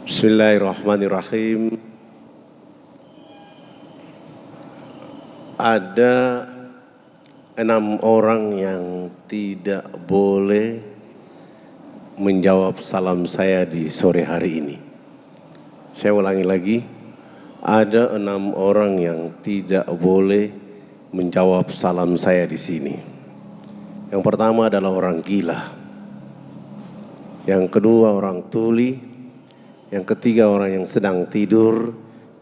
Bismillahirrahmanirrahim. Ada 6 orang yang tidak boleh menjawab salam saya di sore hari ini. Saya ulangi lagi, ada 6 orang yang tidak boleh menjawab salam saya di sini. Yang pertama adalah orang gila, yang kedua orang tuli, yang ketiga orang yang sedang tidur,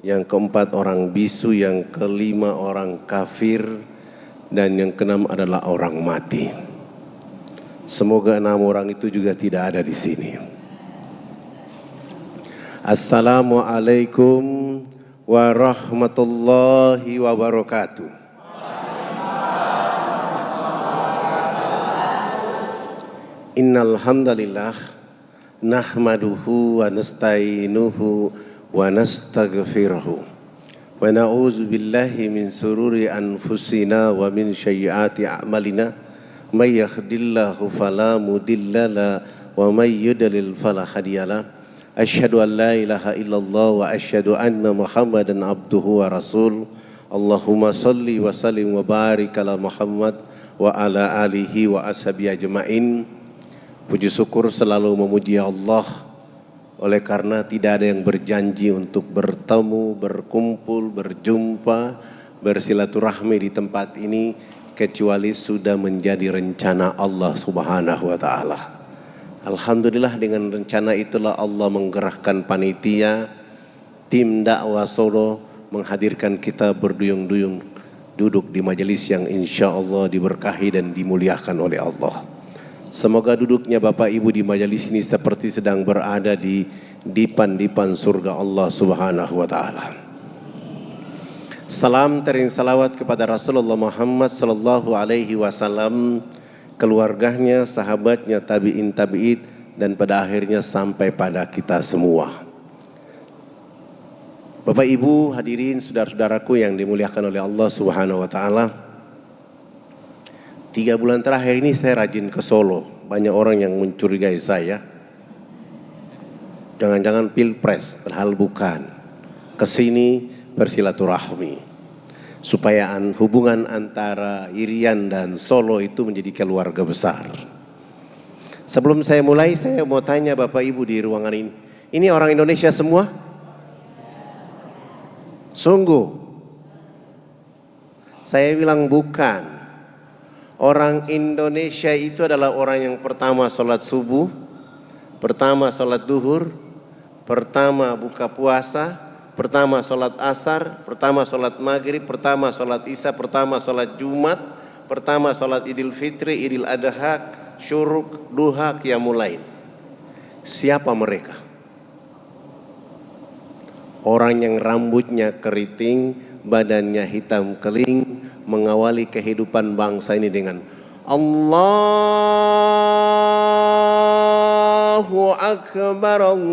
yang keempat orang bisu, yang kelima orang kafir, dan yang keenam adalah orang mati. Semoga 6 orang itu juga tidak ada di sini. Assalamualaikum warahmatullahi wabarakatuh. Innal hamdalillah nahmaduhu wa nasta'inuhu wa nastaghfiruhu wa na'udzu billahi min sururi anfusina wa min sayyiati a'malina may yahdihillahu fala mudhillalah wa may yudlil fala hadiyalah. Asyhadu an la ilaha illallah wa asyhadu anna Muhammadan abduhu wa rasul. Allahumma salli wa sallim wa barik ala Muhammad wa ala alihi wa ashabihi ajmain. Puji syukur selalu memuji Allah, oleh karena tidak ada yang berjanji untuk bertemu, berkumpul, berjumpa, bersilaturahmi di tempat ini kecuali sudah menjadi rencana Allah Subhanahu wa taala. Alhamdulillah, dengan rencana itulah Allah menggerakkan panitia, tim dakwah Solo menghadirkan kita berduyung-duyung duduk di majelis yang insya Allah diberkahi dan dimuliakan oleh Allah. Semoga duduknya Bapak Ibu di majelis ini seperti sedang berada di dipan-dipan surga Allah Subhanahu wa taala. Salam tering salawat kepada Rasulullah Muhammad sallallahu alaihi wasallam, keluarganya, sahabatnya, tabi'in tabi'id, dan pada akhirnya sampai pada kita semua. Bapak Ibu hadirin saudara-saudaraku yang dimuliakan oleh Allah Subhanahu wa taala. 3 bulan terakhir ini saya rajin ke Solo. Banyak orang yang mencurigai saya, jangan-jangan pilpres, padahal bukan. Kesini bersilaturahmi supaya hubungan antara Irian dan Solo itu menjadi keluarga besar. Sebelum saya mulai, saya mau tanya Bapak Ibu di ruangan ini orang Indonesia semua? Sungguh? Saya bilang bukan. Orang Indonesia itu adalah orang yang pertama sholat subuh, pertama sholat duhur, pertama buka puasa, pertama sholat asar, pertama sholat maghrib, pertama sholat isya, pertama sholat jumat, pertama sholat idul fitri, idul adha, syuruk, duha, qiyamul lail. Siapa mereka? Orang yang rambutnya keriting, badannya hitam keling, mengawali kehidupan bangsa ini dengan Allahu Akbar, Allahu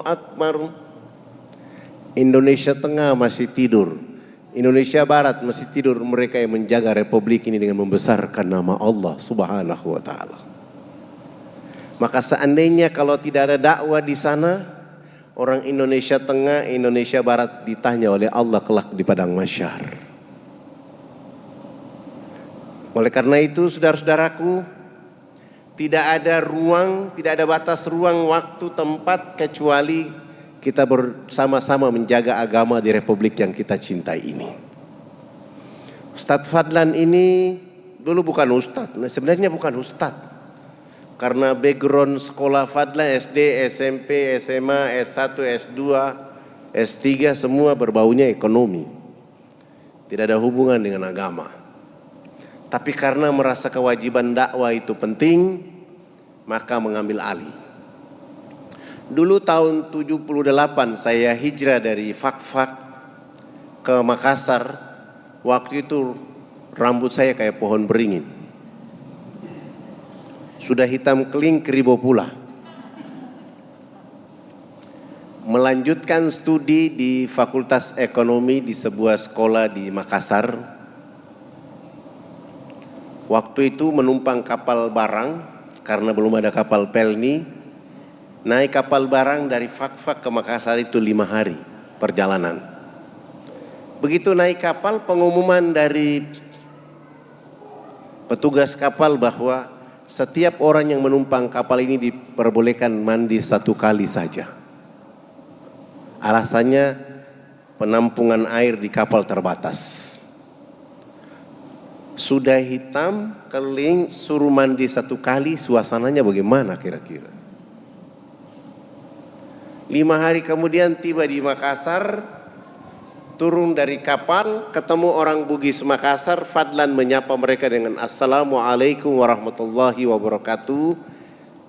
Akbar. Indonesia Tengah masih tidur, Indonesia Barat masih tidur. Mereka yang menjaga republik ini dengan membesarkan nama Allah Subhanahu wa taala. Maka seandainya kalau tidak ada dakwah di sana, orang Indonesia Tengah, Indonesia Barat ditanya oleh Allah kelak di padang mahsyar. Oleh karena itu saudara-saudaraku, tidak ada ruang, tidak ada batas ruang, waktu, tempat, kecuali kita bersama-sama menjaga agama di republik yang kita cintai ini. Ustadz Fadlan ini dulu bukan ustadz, sebenarnya bukan ustadz. Karena background sekolah Fadlan SD, SMP, SMA, S1, S2, S3 semua berbaunya ekonomi. Tidak ada hubungan dengan agama. Tapi karena merasa kewajiban dakwah itu penting, maka mengambil alih. Dulu tahun 78 saya hijrah dari Fakfak ke Makassar. Waktu itu rambut saya kayak pohon beringin. Sudah hitam keling keribo pula. Melanjutkan studi di Fakultas Ekonomi di sebuah sekolah di Makassar. Waktu itu menumpang kapal barang karena belum ada kapal pelni, naik kapal barang dari Fakfak ke Makassar itu 5 hari perjalanan. Begitu naik kapal, pengumuman dari petugas kapal bahwa setiap orang yang menumpang kapal ini diperbolehkan mandi 1 kali saja. Alasannya penampungan air di kapal terbatas. Sudah hitam, keling, suruh mandi 1 kali, suasananya bagaimana kira-kira? 5 hari kemudian tiba di Makassar, turun dari kapal, ketemu orang Bugis Makassar, Fadlan menyapa mereka dengan Assalamualaikum warahmatullahi wabarakatuh.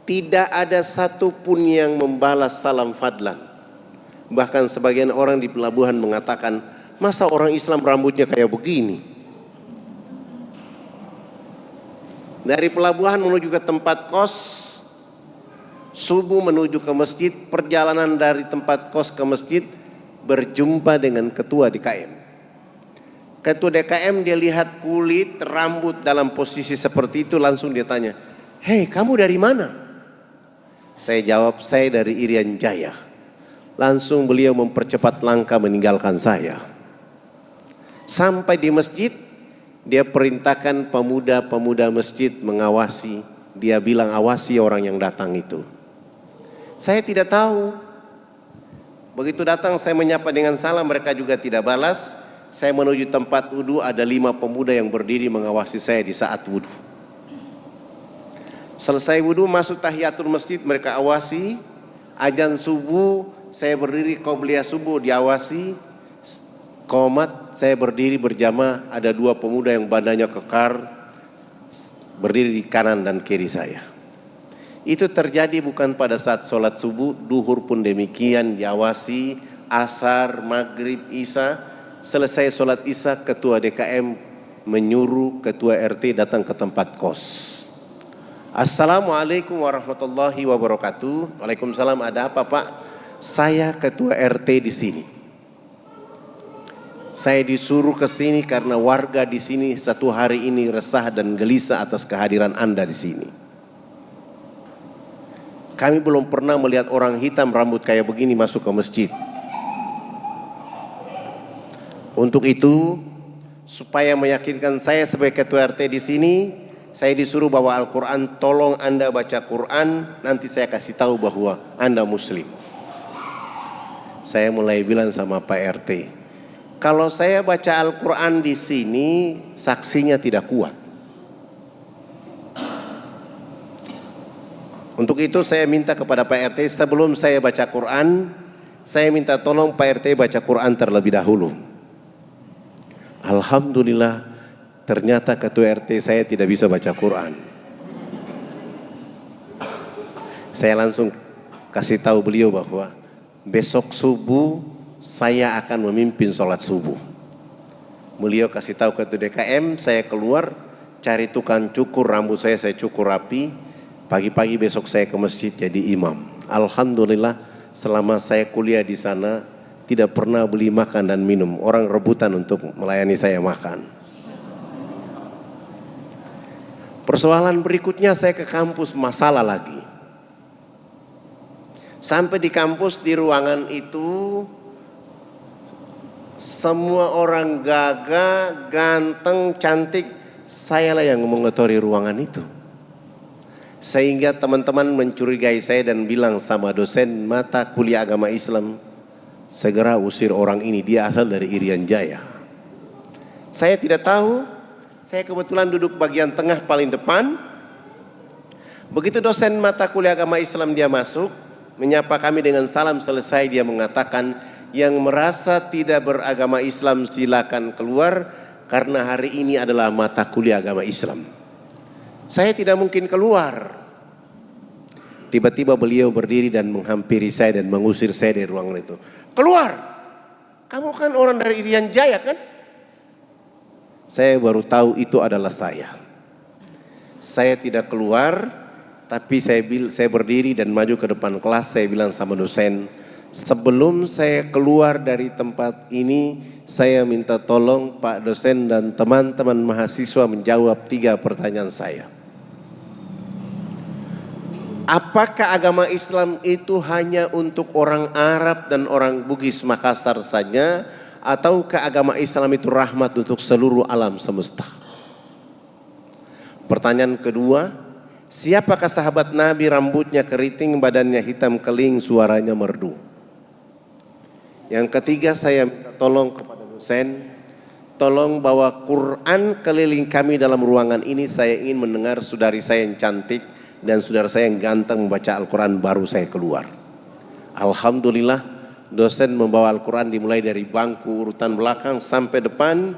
Tidak ada satupun yang membalas salam Fadlan. Bahkan sebagian orang di pelabuhan mengatakan, masa orang Islam rambutnya kayak begini? Dari pelabuhan menuju ke tempat kos, subuh menuju ke masjid, perjalanan dari tempat kos ke masjid, berjumpa dengan ketua DKM. Ketua DKM dia lihat kulit, rambut dalam posisi seperti itu, langsung dia tanya, "Hei, kamu dari mana?" Saya jawab, "Saya dari Irian Jaya." Langsung beliau mempercepat langkah meninggalkan saya. Sampai di masjid, dia perintahkan pemuda-pemuda masjid mengawasi. Dia bilang, awasi orang yang datang itu. Saya tidak tahu. Begitu datang saya menyapa dengan salam, mereka juga tidak balas. Saya menuju tempat wudhu, ada 5 pemuda yang berdiri mengawasi saya di saat wudhu. Selesai wudhu, masuk tahiyatul masjid, mereka awasi. Azan subuh, saya berdiri qobliyah subuh, diawasi. Qomat, saya berdiri berjamaah, ada 2 pemuda yang badannya kekar, berdiri di kanan dan kiri saya. Itu terjadi bukan pada saat sholat subuh, duhur pun demikian, diawasi, asar, maghrib, isya. Selesai sholat isya, ketua DKM menyuruh ketua RT datang ke tempat kos. Assalamualaikum warahmatullahi wabarakatuh. Waalaikumsalam, ada apa Pak? Saya ketua RT di sini. Saya disuruh ke sini karena warga di sini 1 hari ini resah dan gelisah atas kehadiran Anda di sini. Kami belum pernah melihat orang hitam rambut kayak begini masuk ke masjid. Untuk itu, supaya meyakinkan saya sebagai ketua RT di sini, saya disuruh bawa Al-Quran. Tolong Anda baca Quran, nanti saya kasih tahu bahwa Anda Muslim. Saya mulai bilang sama Pak RT, kalau saya baca Al-Quran di sini, saksinya tidak kuat. Untuk itu saya minta kepada Pak RT, sebelum saya baca Quran, saya minta tolong Pak RT baca Quran terlebih dahulu. Alhamdulillah, ternyata ketua RT saya tidak bisa baca Quran. Saya langsung kasih tahu beliau bahwa besok subuh saya akan memimpin sholat subuh. Beliau kasih tahu ketua DKM, saya keluar cari tukang cukur rambut saya cukur rapi. Pagi-pagi besok saya ke masjid jadi imam. Alhamdulillah, selama saya kuliah di sana tidak pernah beli makan dan minum. Orang rebutan untuk melayani saya makan. Persoalan berikutnya, saya ke kampus, masalah lagi. Sampai di kampus, di ruangan itu semua orang gagah, ganteng, cantik. Sayalah yang mengotori ruangan itu. Sehingga teman-teman mencurigai saya dan bilang sama dosen mata kuliah agama Islam, segera usir orang ini, dia asal dari Irian Jaya. Saya tidak tahu, saya kebetulan duduk bagian tengah paling depan. Begitu dosen mata kuliah agama Islam dia masuk, menyapa kami dengan salam, selesai dia mengatakan, yang merasa tidak beragama Islam silakan keluar karena hari ini adalah mata kuliah agama Islam. Saya tidak mungkin keluar. Tiba-tiba beliau berdiri dan menghampiri saya dan mengusir saya dari ruangan itu. Keluar! Kamu kan orang dari Irian Jaya kan? Saya baru tahu itu adalah saya. Saya tidak keluar, tapi saya berdiri dan maju ke depan kelas. Saya bilang sama dosen, sebelum saya keluar dari tempat ini, saya minta tolong Pak dosen dan teman-teman mahasiswa menjawab 3 pertanyaan saya. Apakah agama Islam itu hanya untuk orang Arab dan orang Bugis Makassar saja, ataukah agama Islam itu rahmat untuk seluruh alam semesta? Pertanyaan kedua, siapakah sahabat Nabi rambutnya keriting, badannya hitam keling, suaranya merdu? Yang ketiga, saya minta tolong kepada dosen, tolong bawa Quran keliling kami dalam ruangan ini. Saya ingin mendengar saudari saya yang cantik dan saudara saya yang ganteng membaca Al-Quran baru saya keluar. Alhamdulillah, dosen membawa Al-Quran dimulai dari bangku urutan belakang sampai depan.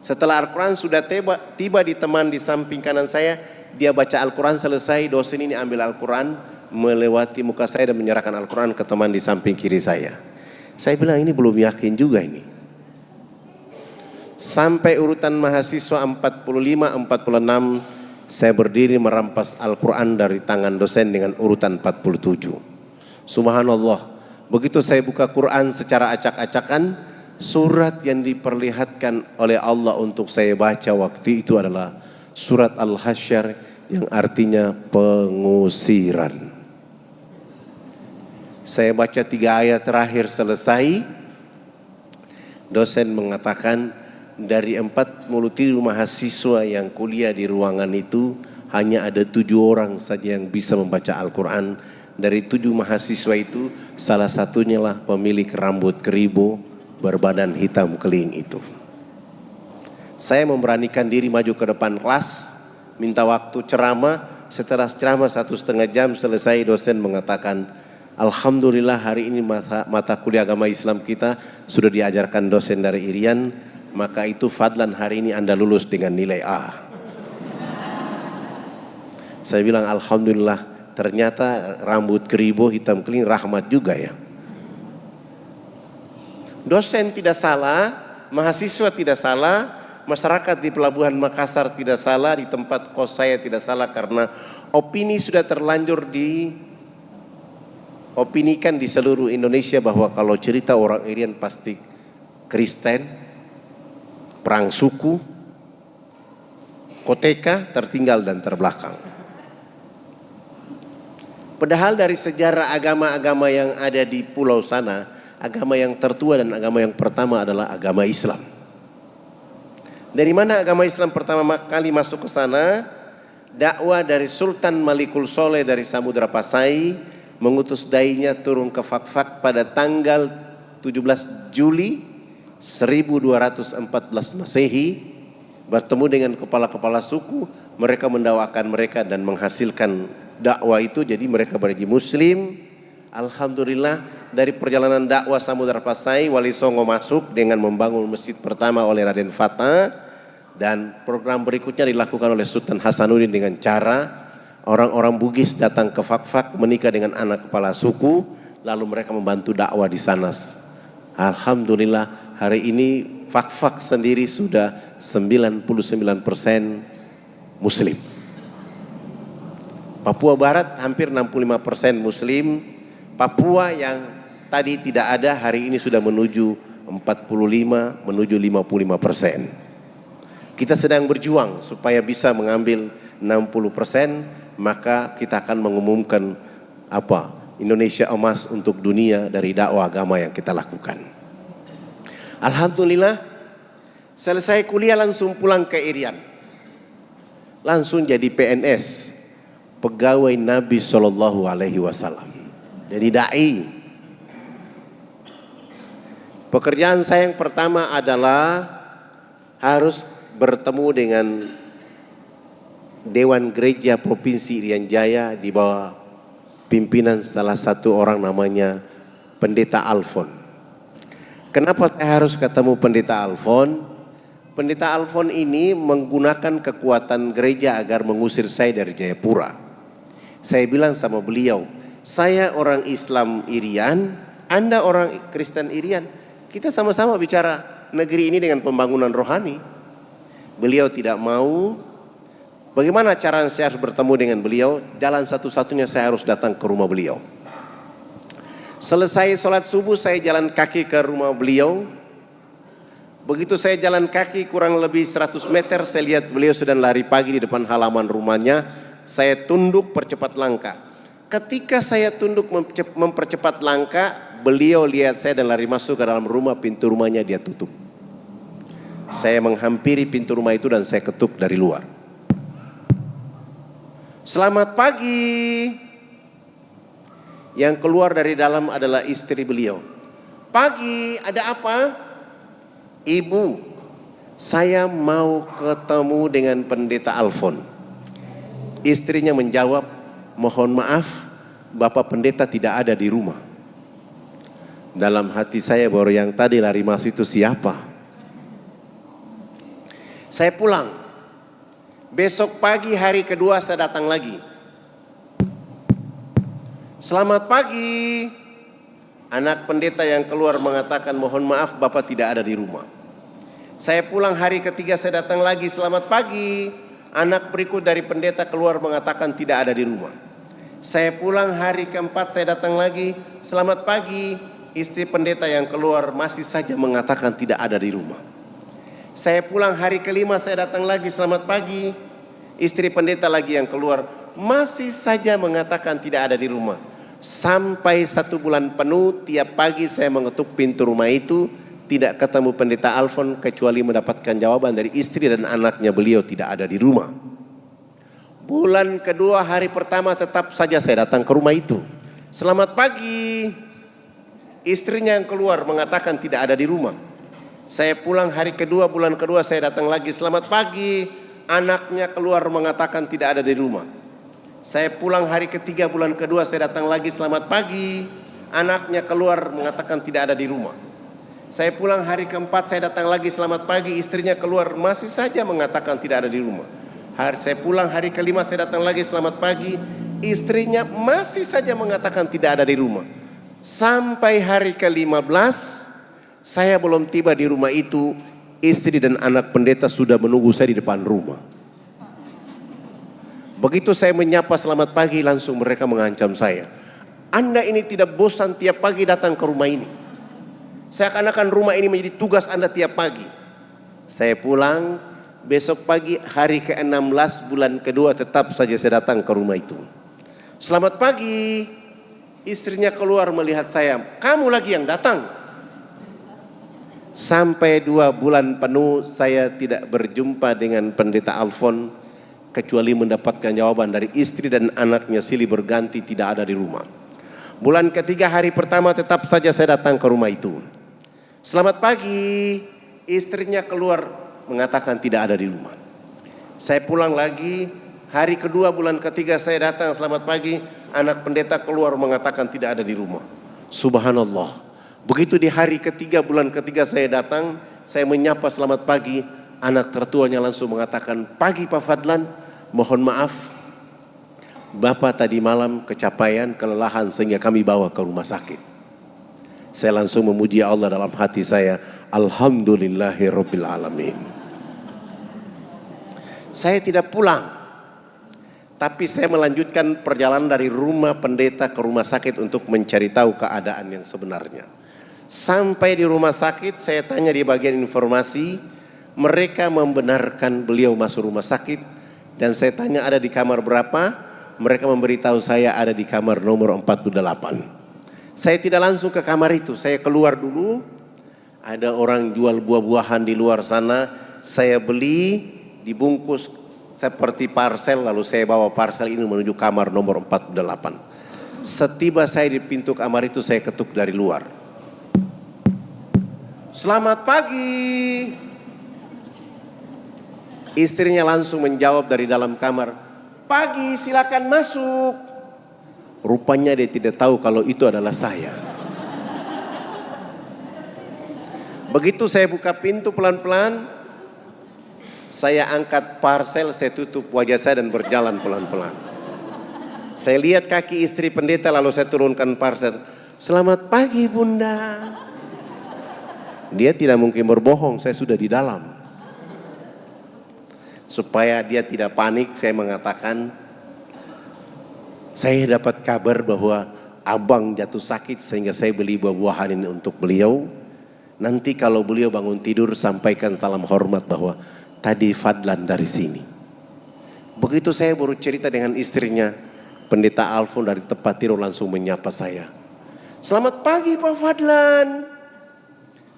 Setelah Al-Quran sudah tiba di teman di samping kanan saya, dia baca Al-Quran selesai, dosen ini ambil Al-Quran, melewati muka saya dan menyerahkan Al-Quran ke teman di samping kiri saya. Saya bilang ini belum yakin juga ini. Sampai urutan mahasiswa 45-46, saya berdiri merampas Al-Quran dari tangan dosen dengan urutan 47. Subhanallah, begitu saya buka Quran secara acak-acakan, surat yang diperlihatkan oleh Allah untuk saya baca waktu itu adalah surat Al-Hasyr yang artinya pengusiran. Saya baca 3 ayat terakhir selesai, dosen mengatakan, dari 47 mahasiswa yang kuliah di ruangan itu, hanya ada 7 orang saja yang bisa membaca Al-Quran. Dari 7 mahasiswa itu, salah satunya lah pemilik rambut keribo berbadan hitam keling itu. Saya memberanikan diri maju ke depan kelas, minta waktu ceramah. Setelah ceramah 1,5 jam selesai, dosen mengatakan, alhamdulillah hari ini mata kuliah agama Islam kita sudah diajarkan dosen dari Irian. Maka itu fadlan hari ini Anda lulus dengan nilai A. Saya bilang alhamdulillah, ternyata rambut keribo hitam keling rahmat juga ya. Dosen tidak salah, mahasiswa tidak salah, masyarakat di Pelabuhan Makassar tidak salah, di tempat kos saya tidak salah, karena opini sudah terlanjur diopinikan di seluruh Indonesia bahwa kalau cerita orang Irian pasti Kristen, perang suku, koteka, tertinggal dan terbelakang. Padahal dari sejarah agama-agama yang ada di pulau sana, agama yang tertua dan agama yang pertama adalah agama Islam. Dari mana agama Islam pertama kali masuk ke sana? Dakwah dari Sultan Malikul Soleh dari Samudra Pasai mengutus dai-nya turun ke Fakfak pada tanggal 17 Juli 1214 Masehi, bertemu dengan kepala-kepala suku, mereka mendakwakan mereka dan menghasilkan dakwah itu, jadi mereka menjadi muslim. Alhamdulillah, dari perjalanan dakwah Samudra Pasai, Wali Songo masuk dengan membangun masjid pertama oleh Raden Fata, dan program berikutnya dilakukan oleh Sultan Hasanuddin dengan cara orang-orang Bugis datang ke Fakfak menikah dengan anak kepala suku, lalu mereka membantu dakwah di sana. Alhamdulillah, hari ini Fakfak sendiri sudah 99% Muslim. Papua Barat hampir 65% Muslim. Papua yang tadi tidak ada hari ini sudah menuju 45, menuju 55%. Kita sedang berjuang supaya bisa mengambil 60%, maka kita akan mengumumkan Indonesia emas untuk dunia dari dakwah agama yang kita lakukan. Alhamdulillah, selesai kuliah langsung pulang ke Irian. Langsung jadi PNS, pegawai Nabi SAW. Jadi dai. Pekerjaan saya yang pertama adalah harus bertemu dengan Dewan Gereja Provinsi Irian Jaya di bawah pimpinan salah satu orang namanya Pendeta Alfon. Kenapa saya harus ketemu Pendeta Alfon? Pendeta Alfon ini menggunakan kekuatan gereja agar mengusir saya dari Jayapura. Saya bilang sama beliau, saya orang Islam Irian, Anda orang Kristen Irian. Kita sama-sama bicara negeri ini dengan pembangunan rohani. Beliau tidak mau. Bagaimana cara saya harus bertemu dengan beliau? Jalan satu-satunya saya harus datang ke rumah beliau. Selesai sholat subuh saya jalan kaki ke rumah beliau. Begitu saya jalan kaki kurang lebih 100 meter, saya lihat beliau sedang lari pagi di depan halaman rumahnya. saya tunduk percepat langkah. Ketika saya tunduk mempercepat langkah, beliau lihat saya dan lari masuk ke dalam rumah, pintu rumahnya dia tutup. Saya menghampiri pintu rumah itu dan saya ketuk dari luar. Selamat pagi. Yang keluar dari dalam adalah istri beliau. Pagi, ada apa? Ibu, saya mau ketemu dengan pendeta Alfon. Istrinya menjawab, mohon maaf, Bapak pendeta tidak ada di rumah. Dalam hati saya baru yang tadi lari masuk itu siapa? Saya pulang. Besok pagi hari kedua saya datang lagi. Selamat pagi. Anak pendeta yang keluar mengatakan mohon maaf Bapak tidak ada di rumah. Saya pulang hari ketiga saya datang lagi, selamat pagi. Anak berikut dari pendeta keluar mengatakan tidak ada di rumah. Saya pulang hari keempat saya datang lagi, selamat pagi. Istri pendeta yang keluar masih saja mengatakan tidak ada di rumah. Saya pulang hari kelima saya datang lagi, selamat pagi. Istri pendeta lagi yang keluar masih saja mengatakan tidak ada di rumah. Sampai 1 bulan penuh tiap pagi saya mengetuk pintu rumah itu, tidak ketemu pendeta Alfon kecuali mendapatkan jawaban dari istri dan anaknya, beliau tidak ada di rumah. Bulan kedua hari pertama tetap saja saya datang ke rumah itu. Selamat pagi. Istrinya yang keluar mengatakan tidak ada di rumah. Saya pulang hari kedua, bulan kedua saya datang lagi, selamat pagi. Anaknya keluar mengatakan tidak ada di rumah. Saya pulang hari ketiga, bulan kedua saya datang lagi, selamat pagi. Anaknya keluar mengatakan tidak ada di rumah. Saya pulang hari keempat saya datang lagi, selamat pagi. Istrinya keluar masih saja mengatakan tidak ada di rumah. Saya pulang hari kelima saya datang lagi, selamat pagi. Istrinya masih saja mengatakan tidak ada di rumah. Sampai hari ke-15 saya belum tiba di rumah itu, istri dan anak pendeta sudah menunggu saya di depan rumah. Begitu saya menyapa selamat pagi, langsung mereka mengancam saya. Anda ini tidak bosan tiap pagi datang ke rumah ini. Seakan-akan rumah ini menjadi tugas Anda tiap pagi. Saya pulang, besok pagi hari ke-16 bulan kedua tetap saja saya datang ke rumah itu. Selamat pagi. Istrinya keluar melihat saya, kamu lagi yang datang. Sampai 2 bulan penuh saya tidak berjumpa dengan pendeta Alfon, kecuali mendapatkan jawaban dari istri dan anaknya silih berganti tidak ada di rumah. Bulan ketiga hari pertama tetap saja saya datang ke rumah itu. Selamat pagi. Istrinya keluar mengatakan tidak ada di rumah. Saya pulang lagi, hari kedua bulan ketiga saya datang, selamat pagi. Anak pendeta keluar mengatakan tidak ada di rumah. Subhanallah. Begitu di hari ketiga bulan ketiga saya datang, saya menyapa selamat pagi. Anak tertuanya langsung mengatakan, pagi Pak Fadlan, mohon maaf, Bapak tadi malam kecapean, kelelahan sehingga kami bawa ke rumah sakit. Saya langsung memuji Allah dalam hati saya, Alhamdulillahirabbil alamin. Saya tidak pulang, tapi saya melanjutkan perjalanan dari rumah pendeta ke rumah sakit untuk mencari tahu keadaan yang sebenarnya. Sampai di rumah sakit, saya tanya di bagian informasi, mereka membenarkan beliau masuk rumah sakit, dan saya tanya ada di kamar berapa, mereka memberitahu saya ada di kamar nomor 48. Saya tidak langsung ke kamar itu, saya keluar dulu, ada orang jual buah-buahan di luar sana, saya beli, dibungkus seperti parcel, lalu saya bawa parcel ini menuju kamar nomor 48. Setiba saya di pintu kamar itu, saya ketuk dari luar. Selamat pagi. Istrinya langsung menjawab dari dalam kamar, pagi, silakan masuk. Rupanya dia tidak tahu kalau itu adalah saya. Begitu saya buka pintu pelan-pelan, saya angkat parcel, saya tutup wajah saya dan berjalan pelan-pelan. Saya lihat kaki istri pendeta lalu saya turunkan parcel. Selamat pagi Bunda. Dia tidak mungkin berbohong, saya sudah di dalam. Supaya dia tidak panik, saya mengatakan, saya dapat kabar bahwa abang jatuh sakit sehingga saya beli buah-buahan ini untuk beliau. Nanti kalau beliau bangun tidur sampaikan salam hormat bahwa tadi Fadlan dari sini. Begitu saya baru cerita dengan istrinya, Pendeta Alfon dari tempat tidur langsung menyapa saya. Selamat pagi Pak Fadlan.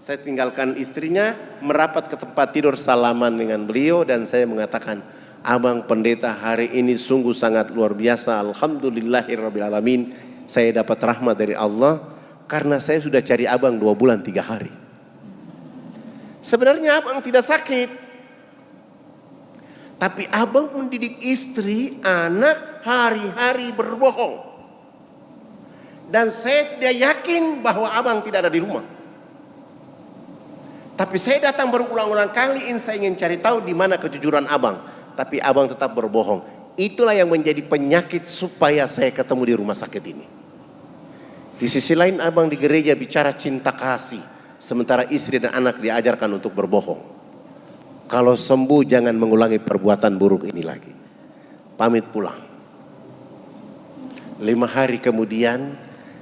Saya tinggalkan istrinya, merapat ke tempat tidur salaman dengan beliau dan saya mengatakan, Abang Pendeta hari ini sungguh sangat luar biasa. Alhamdulillahirrabbilalamin. Saya dapat rahmat dari Allah karena saya sudah cari Abang 2 bulan 3 hari. Sebenarnya Abang tidak sakit. Tapi Abang mendidik istri, anak hari-hari berbohong. Dan saya tidak yakin bahwa Abang tidak ada di rumah. Tapi saya datang berulang-ulang kali, saya ingin cari tahu di mana kejujuran Abang. Tapi Abang tetap berbohong. Itulah yang menjadi penyakit supaya saya ketemu di rumah sakit ini. Di sisi lain Abang di gereja bicara cinta kasih. Sementara istri dan anak diajarkan untuk berbohong. Kalau sembuh jangan mengulangi perbuatan buruk ini lagi. Pamit pulang. 5 hari kemudian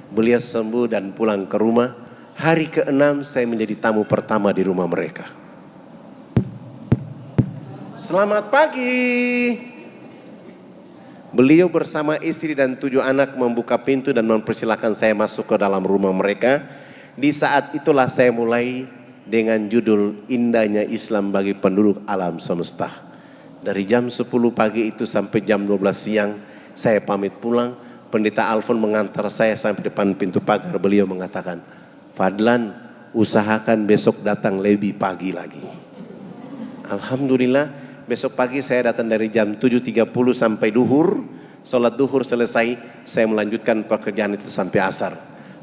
beliau sembuh dan pulang ke rumah. Hari ke-6 saya menjadi tamu pertama di rumah mereka. Selamat pagi. Beliau bersama istri dan 7 anak membuka pintu dan mempersilahkan saya masuk ke dalam rumah mereka. Di saat itulah saya mulai dengan judul Indahnya Islam bagi Penduduk Alam Semesta. Dari jam 10 pagi itu sampai jam 12 siang saya pamit pulang. Pendeta Alfon mengantar saya sampai depan pintu pagar. Beliau mengatakan, Fadlan usahakan besok datang lebih pagi lagi. Alhamdulillah besok pagi saya datang dari jam 7.30 sampai duhur. Sholat duhur selesai, saya melanjutkan pekerjaan itu sampai asar.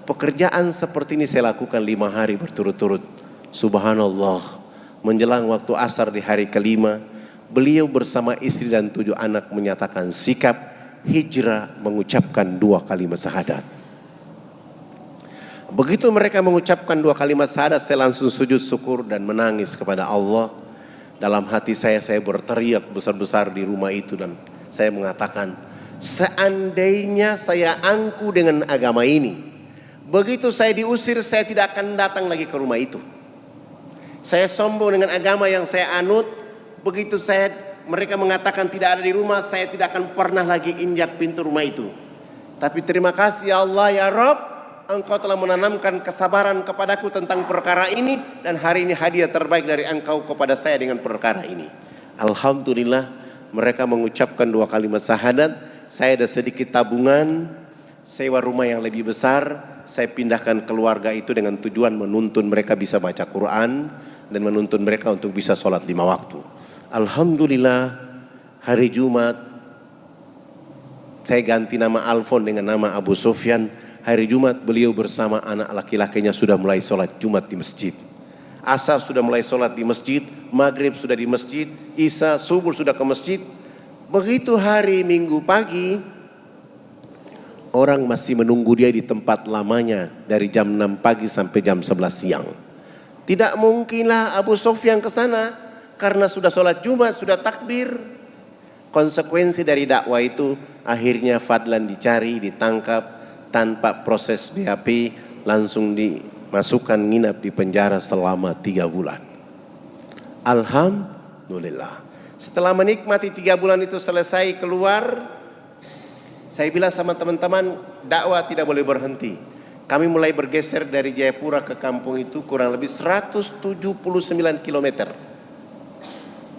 Pekerjaan seperti ini saya lakukan 5 hari berturut-turut. Subhanallah, menjelang waktu asar di hari ke-5, beliau bersama istri dan 7 anak menyatakan sikap hijrah mengucapkan 2 kalimat syahadat. Begitu mereka mengucapkan 2 kalimat syahadat, saya langsung sujud syukur dan menangis kepada Allah. Dalam hati saya berteriak besar-besar di rumah itu dan saya mengatakan, seandainya saya angku dengan agama ini, begitu saya diusir saya tidak akan datang lagi ke rumah itu. Saya sombong dengan agama yang saya anut. Begitu mereka mengatakan tidak ada di rumah, saya tidak akan pernah lagi injak pintu rumah itu. Tapi terima kasih ya Allah ya Rabb, Engkau telah menanamkan kesabaran kepadaku tentang perkara ini. Dan hari ini hadiah terbaik dari Engkau kepada saya dengan perkara ini. Alhamdulillah mereka mengucapkan 2 kalimat syahadat. Saya ada sedikit tabungan, sewa rumah yang lebih besar. Saya pindahkan keluarga itu dengan tujuan menuntun mereka bisa baca Quran dan menuntun mereka untuk bisa sholat 5 waktu. Alhamdulillah hari Jumat saya ganti nama Alfon dengan nama Abu Sufyan. Hari Jumat beliau bersama anak laki-lakinya sudah mulai sholat Jumat di masjid. Asar sudah mulai sholat di masjid, Maghrib sudah di masjid, Isya, Subuh sudah ke masjid. Begitu hari Minggu pagi, orang masih menunggu dia di tempat lamanya dari jam 6 pagi sampai jam 11 siang. Tidak mungkinlah Abu Sufyan ke sana karena sudah sholat Jumat, sudah takbir. Konsekuensi dari dakwah itu akhirnya Fadlan dicari, ditangkap tanpa proses BAP, langsung dimasukkan nginap di penjara selama 3 bulan. Alhamdulillah. Setelah menikmati 3 bulan itu selesai keluar, saya bilang sama teman-teman, dakwah tidak boleh berhenti. Kami mulai bergeser dari Jayapura ke kampung itu kurang lebih 179 km.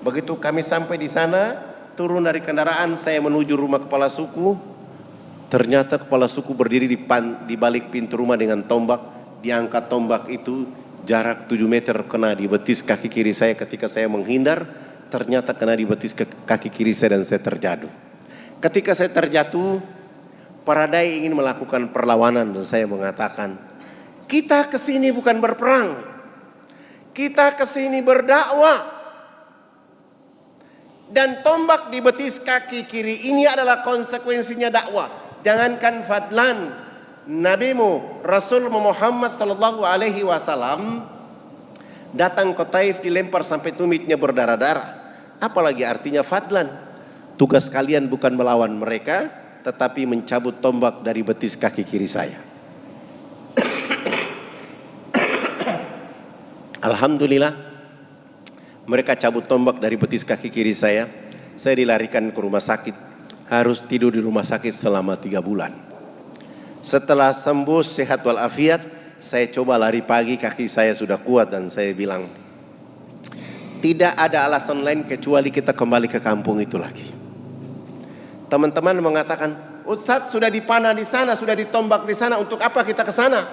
Begitu kami sampai di sana, turun dari kendaraan, saya menuju rumah kepala suku. Ternyata kepala suku berdiri di balik pintu rumah dengan tombak. Diangkat tombak itu jarak 7 meter kena di betis kaki kiri saya. Ketika saya menghindar, ternyata kena di betis kaki kiri saya dan saya terjatuh. Ketika saya terjatuh, Paradai ingin melakukan perlawanan dan saya mengatakan, kita kesini bukan berperang, kita kesini berdakwah. Dan tombak di betis kaki kiri ini adalah konsekuensinya dakwah. Jangankan Fadlan, nabimu Rasul Muhammad sallallahu alaihi wasallam datang ke Taif dilempar sampai tumitnya berdarah-darah. Apalagi artinya Fadlan. Tugas kalian bukan melawan mereka, tetapi mencabut tombak dari betis kaki kiri saya. Alhamdulillah mereka cabut tombak dari betis kaki kiri saya. saya dilarikan ke rumah sakit. Harus tidur di rumah sakit selama 3 bulan. Setelah sembuh sehat walafiat, saya coba lari pagi, kaki saya sudah kuat dan saya bilang, tidak ada alasan lain kecuali kita kembali ke kampung itu lagi. Teman-teman mengatakan, Ustadz sudah dipanah di sana, sudah ditombak di sana, untuk apa kita ke sana?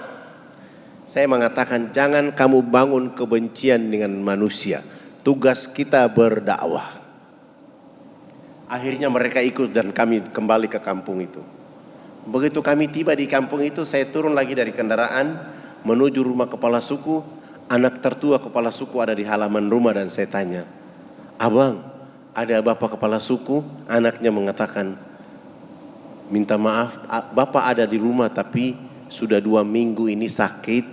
Saya mengatakan, jangan kamu bangun kebencian dengan manusia. Tugas kita berdakwah. Akhirnya mereka ikut dan kami kembali ke kampung itu. Begitu kami tiba di kampung itu, saya turun lagi dari kendaraan menuju rumah kepala suku. Anak tertua kepala suku ada di halaman rumah dan saya tanya, abang, ada bapak kepala suku? Anaknya mengatakan, minta maaf, bapak ada di rumah tapi sudah 2 minggu ini sakit,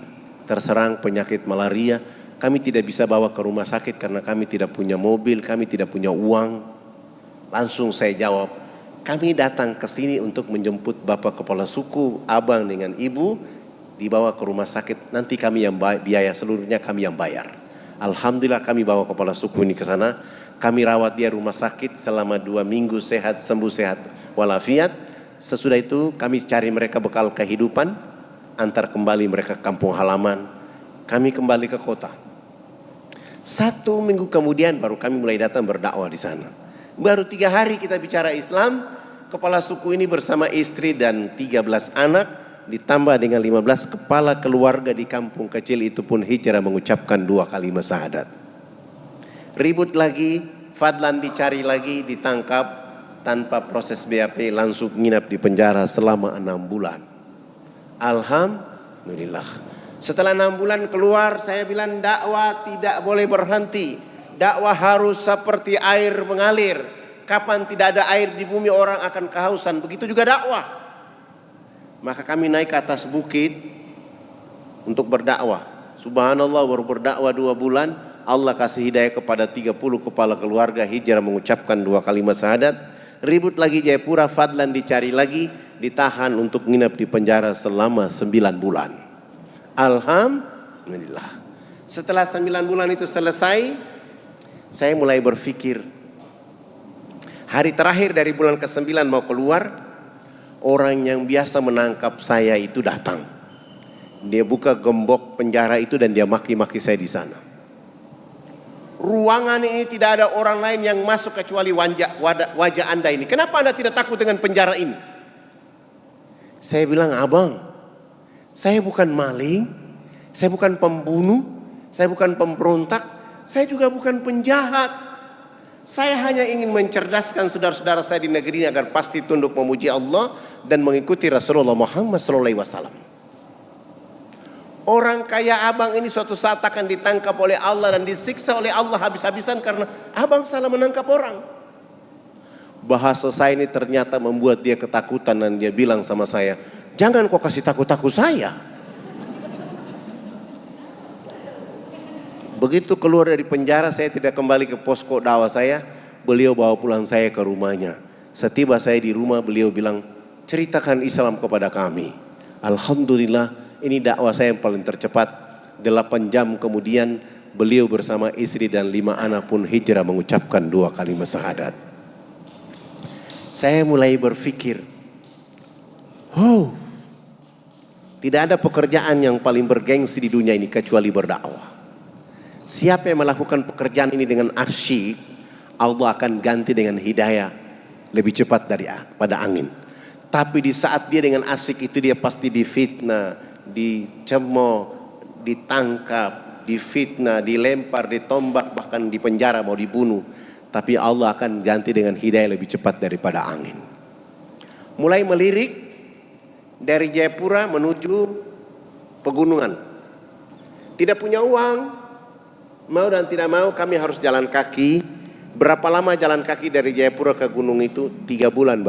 terserang penyakit malaria. Kami tidak bisa bawa ke rumah sakit karena kami tidak punya mobil, kami tidak punya uang. Langsung saya jawab, kami datang ke sini untuk menjemput bapak kepala suku, abang dengan ibu, dibawa ke rumah sakit. Nanti kami yang biaya seluruhnya, kami yang bayar. Alhamdulillah kami bawa kepala suku ini ke sana. Kami rawat dia rumah sakit selama 2 minggu, sehat, sembuh sehat walafiat. Sesudah itu kami cari mereka bekal kehidupan, antar kembali mereka ke kampung halaman. Kami kembali ke kota. 1 minggu kemudian baru kami mulai datang berdakwah di sana. Baru 3 hari kita bicara Islam, kepala suku ini bersama istri dan 13 anak, ditambah dengan 15 kepala keluarga di kampung kecil itu pun hijrah mengucapkan 2 kalimat syahadat. Ribut lagi, Fadlan dicari lagi, ditangkap tanpa proses BAP, langsung nginap di penjara selama 6 bulan. Alhamdulillah. Setelah 6 bulan keluar, saya bilang dakwah tidak boleh berhenti. Dakwah harus seperti air mengalir. Kapan tidak ada air di bumi orang akan kehausan. Begitu juga dakwah. Maka kami naik ke atas bukit untuk berdakwah. Subhanallah, baru berdakwah 2 bulan, Allah kasih hidayah kepada 30 kepala keluarga hijrah mengucapkan 2 kalimat syahadat. Ribut lagi Jayapura, Fadlan dicari lagi, ditahan untuk nginap di penjara selama 9 bulan. Alhamdulillah. Setelah 9 bulan itu selesai, saya mulai berpikir, hari terakhir dari bulan ke-9 mau keluar, orang yang biasa menangkap saya itu datang. Dia buka gembok penjara itu dan dia maki-maki saya di sana. Ruangan ini tidak ada orang lain yang masuk kecuali wajah Anda ini. Kenapa Anda tidak takut dengan penjara ini? Saya bilang, abang, saya bukan maling, saya bukan pembunuh, saya bukan pemberontak, saya juga bukan penjahat. Saya hanya ingin mencerdaskan saudara-saudara saya di negeri ini agar pasti tunduk memuji Allah dan mengikuti Rasulullah Muhammad SAW. Orang kaya abang ini suatu saat akan ditangkap oleh Allah dan disiksa oleh Allah habis-habisan karena abang salah menangkap orang. Bahasa saya ini ternyata membuat dia ketakutan dan dia bilang sama saya, jangan kau kasih takut-takut saya. Begitu keluar dari penjara, saya tidak kembali ke posko dakwah saya. Beliau bawa pulang saya ke rumahnya. Setiba saya di rumah, beliau bilang, ceritakan Islam kepada kami. Alhamdulillah, ini dakwah saya yang paling tercepat. 8 jam kemudian, beliau bersama istri dan 5 anak pun hijrah mengucapkan 2 kalimat syahadat. Saya mulai berpikir, tidak ada pekerjaan yang paling bergengsi di dunia ini kecuali berdakwah. Siapa yang melakukan pekerjaan ini dengan asyik, Allah akan ganti dengan hidayah lebih cepat daripada angin. Tapi di saat dia dengan asyik itu, dia pasti difitnah, dicemooh, ditangkap, difitnah, dilempar, ditombak, bahkan dipenjara, mau dibunuh. Tapi Allah akan ganti dengan hidayah lebih cepat daripada angin. Mulai melirik dari Jayapura menuju pegunungan. Tidak punya uang, mau dan tidak mau kami harus jalan kaki. Berapa lama jalan kaki dari Jayapura ke gunung itu? 3 bulan.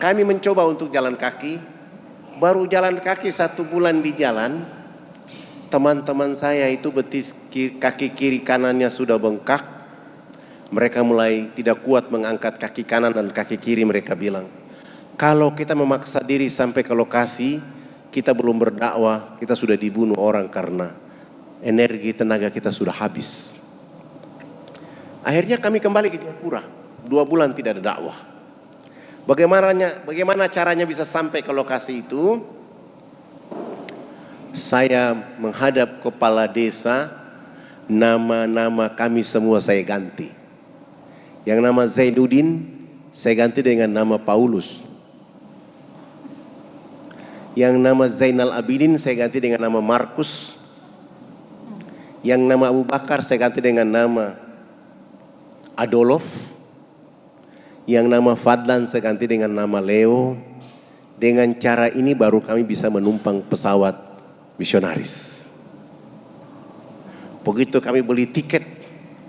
Kami mencoba untuk jalan kaki. Baru jalan kaki 1 bulan di jalan, teman-teman saya itu betis kaki kiri kanannya sudah bengkak. Mereka mulai tidak kuat mengangkat kaki kanan dan kaki kiri. Mereka bilang, kalau kita memaksa diri sampai ke lokasi, kita belum berdakwah, kita sudah dibunuh orang karena energi tenaga kita sudah habis. Akhirnya kami kembali ke Jayapura. 2 bulan tidak ada dakwah. Bagaimana caranya bisa sampai ke lokasi itu? Saya menghadap kepala desa, nama-nama kami semua saya ganti. Yang nama Zainuddin saya ganti dengan nama Paulus. Yang nama Zainal Abidin saya ganti dengan nama Markus. Yang nama Abu Bakar saya ganti dengan nama Adolf. Yang nama Fadlan saya ganti dengan nama Leo. Dengan cara ini baru kami bisa menumpang pesawat misionaris. Begitu kami beli tiket,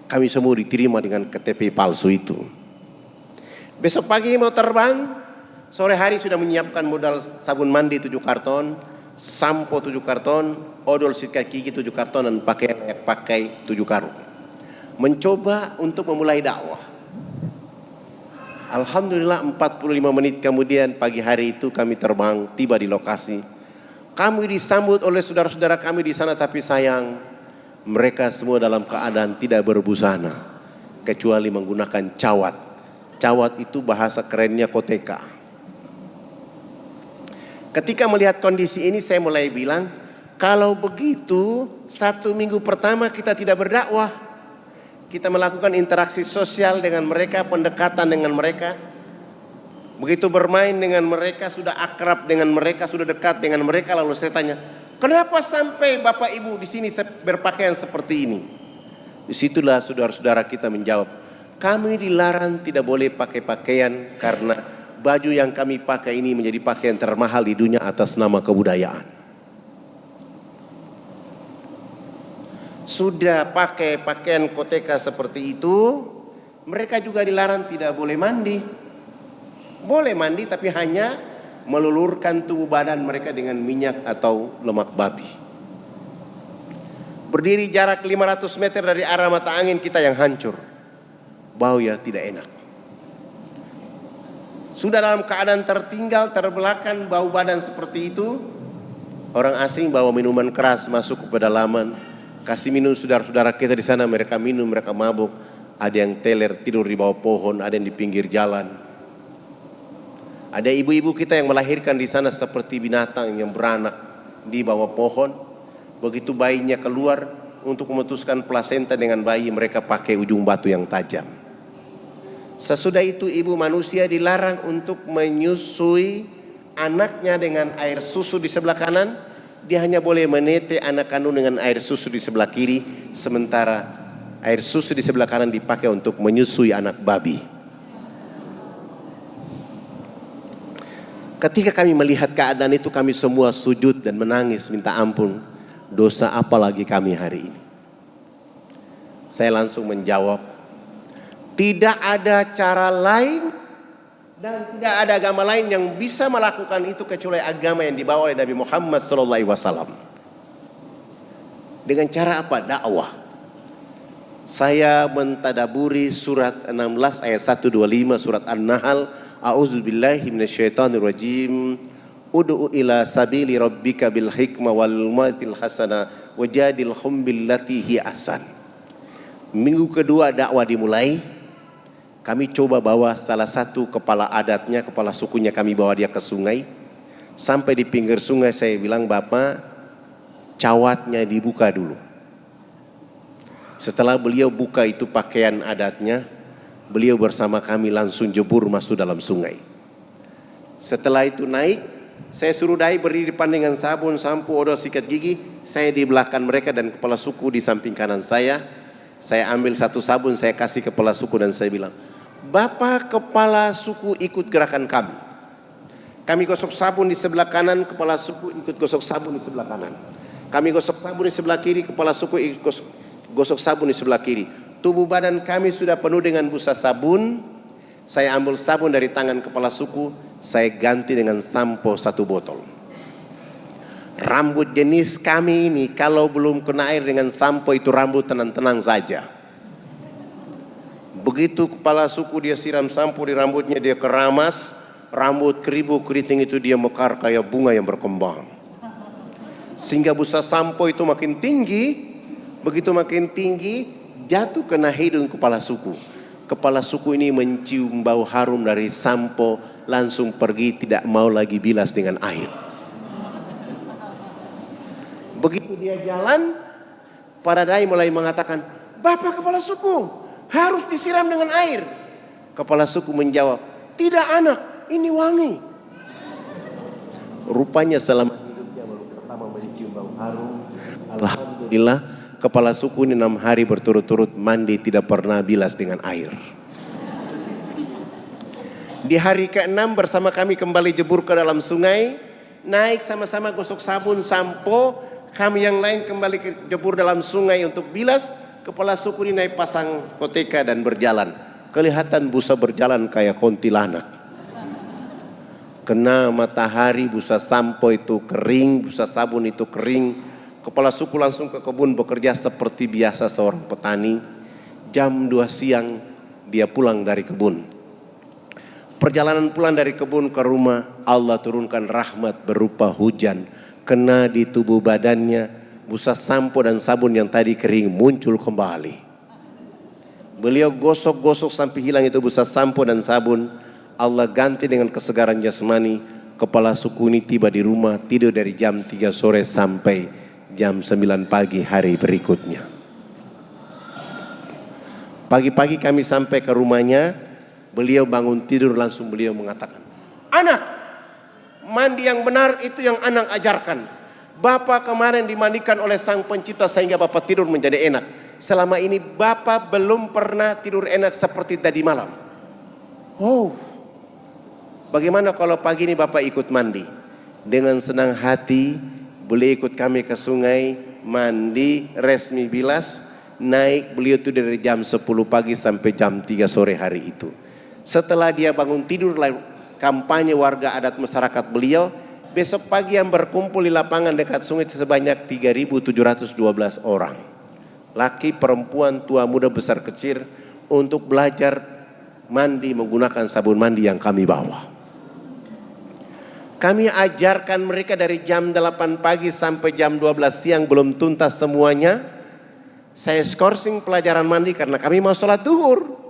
kami semua diterima dengan KTP palsu itu. Besok pagi mau terbang, sore hari sudah menyiapkan modal sabun mandi 7 karton, sampo 7 karton, odol sikat gigi 7 karton, dan pakaian layak pakai 7 karung. Mencoba untuk memulai dakwah. Alhamdulillah 45 menit kemudian pagi hari itu kami terbang, tiba di lokasi. Kami disambut oleh saudara-saudara kami di sana, tapi sayang mereka semua dalam keadaan tidak berbusana kecuali menggunakan cawat. Cawat itu bahasa kerennya koteka. Ketika melihat kondisi ini saya mulai bilang, kalau begitu 1 minggu pertama kita tidak berdakwah. Kita melakukan interaksi sosial dengan mereka, pendekatan dengan mereka. Begitu bermain dengan mereka, sudah akrab dengan mereka, sudah dekat dengan mereka, lalu saya tanya, kenapa sampai Bapak Ibu di sini berpakaian seperti ini? Disitulah saudara-saudara kita menjawab, kami dilarang tidak boleh pakai pakaian karena baju yang kami pakai ini menjadi pakaian termahal di dunia atas nama kebudayaan. Sudah pakai pakaian koteka seperti itu, mereka juga dilarang tidak boleh mandi. Boleh mandi tapi hanya melulurkan tubuh badan mereka dengan minyak atau lemak babi. Berdiri jarak 500 meter dari arah mata angin kita yang hancur. Bau ya tidak enak. Sudah dalam keadaan tertinggal, terbelakang, bau badan seperti itu. Orang asing bawa minuman keras masuk ke pedalaman. Kasih minum saudara-saudara kita di sana, mereka minum, mereka mabuk. Ada yang teler tidur di bawah pohon, ada yang di pinggir jalan. Ada ibu-ibu kita yang melahirkan di sana seperti binatang yang beranak di bawah pohon. Begitu bayinya keluar, untuk memutuskan plasenta dengan bayi, mereka pakai ujung batu yang tajam. Sesudah itu ibu manusia dilarang untuk menyusui anaknya dengan air susu di sebelah kanan. Dia hanya boleh menete anak kandung dengan air susu di sebelah kiri, sementara air susu di sebelah kanan dipakai untuk menyusui anak babi. Ketika kami melihat keadaan itu, kami semua sujud dan menangis minta ampun. Dosa apa lagi kami hari ini? Saya langsung menjawab, tidak ada cara lain dan tidak ada agama lain yang bisa melakukan itu kecuali agama yang dibawa oleh Nabi Muhammad SAW. Dengan cara apa? Dakwah. Saya mentadaburi surat 16 ayat 125 surat An-Nahl. A'udzubillahi minasyaitonirrajim. Ud'u ila sabili rabbika bil hikmah wal mau'izatil hasanah wajadilhum billati hi ahsan. Minggu kedua dakwah dimulai. Kami coba bawa salah satu kepala adatnya, kepala sukunya, kami bawa dia ke sungai. Sampai di pinggir sungai saya bilang, Bapak, cawatnya dibuka dulu. Setelah beliau buka itu pakaian adatnya, beliau bersama kami langsung jebur masuk dalam sungai. Setelah itu naik, saya suruh dai berdiri depan dengan sabun, sampo, odol sikat gigi. Saya di belakang mereka dan kepala suku di samping kanan saya. Saya ambil satu sabun, saya kasih kepala suku dan saya bilang, Bapak kepala suku ikut gerakan kami. Kami gosok sabun di sebelah kanan, kepala suku ikut gosok sabun di sebelah kanan. Kami gosok sabun di sebelah kiri, kepala suku ikut gosok sabun di sebelah kiri. Tubuh badan kami sudah penuh dengan busa sabun. Saya ambil sabun dari tangan kepala suku, saya ganti dengan sampo 1 botol. Rambut jenis kami ini kalau belum kena air dengan sampo itu rambut tenang-tenang saja. Begitu kepala suku dia siram sampo di rambutnya, dia keramas, rambut keribu keriting itu dia mekar kayak bunga yang berkembang. Sehingga busa sampo itu makin tinggi, Begitu makin tinggi, jatuh kena hidung kepala suku. Kepala suku ini mencium bau harum dari sampo, langsung pergi, tidak mau lagi bilas dengan air. Begitu dia jalan, para dai mulai mengatakan, "Bapak kepala suku, harus disiram dengan air." Kepala suku menjawab, "Tidak anak, ini wangi." Rupanya selama hidupnya baru pertama mencium bau harum. Alhamdulillah, kepala suku ini 6 hari berturut-turut mandi tidak pernah bilas dengan air. Di hari ke-6 bersama kami kembali jebur ke dalam sungai, naik sama-sama gosok sabun, sampo. Kami yang lain kembali ke jebur dalam sungai untuk bilas. Kepala suku ini naik pasang koteka dan berjalan. Kelihatan busa berjalan kayak kuntilanak. Kena matahari, busa sampo itu kering, busa sabun itu kering. Kepala suku langsung ke kebun bekerja seperti biasa seorang petani. Jam 2 siang dia pulang dari kebun. Perjalanan pulang dari kebun ke rumah, Allah turunkan rahmat berupa hujan. Kena di tubuh badannya, busa sampo dan sabun yang tadi kering muncul kembali. Beliau gosok-gosok sampai hilang itu busa sampo dan sabun. Allah ganti dengan kesegaran jasmani. Kepala suku ini tiba di rumah, tidur dari jam 3 sore sampai jam 9 pagi hari berikutnya. Pagi-pagi kami sampai ke rumahnya, beliau bangun tidur langsung beliau mengatakan, "Anak, mandi yang benar itu yang anak ajarkan. Bapak kemarin dimandikan oleh Sang Pencipta sehingga Bapak tidur menjadi enak. Selama ini Bapak belum pernah tidur enak seperti tadi malam. Oh, bagaimana kalau pagi ini Bapak ikut mandi?" Dengan senang hati beliau ikut kami ke sungai, mandi, resmi bilas, naik. Beliau itu dari jam 10 pagi sampai jam 3 sore hari itu. Setelah dia bangun tidur, kampanye warga adat masyarakat beliau. Besok pagi yang berkumpul di lapangan dekat sungai sebanyak 3.712 orang. Laki, perempuan, tua, muda, besar, kecil, untuk belajar mandi menggunakan sabun mandi yang kami bawa. Kami ajarkan mereka dari jam 8 pagi sampai jam 12 siang, belum tuntas semuanya. Saya skorsing pelajaran mandi karena kami mau sholat duhur.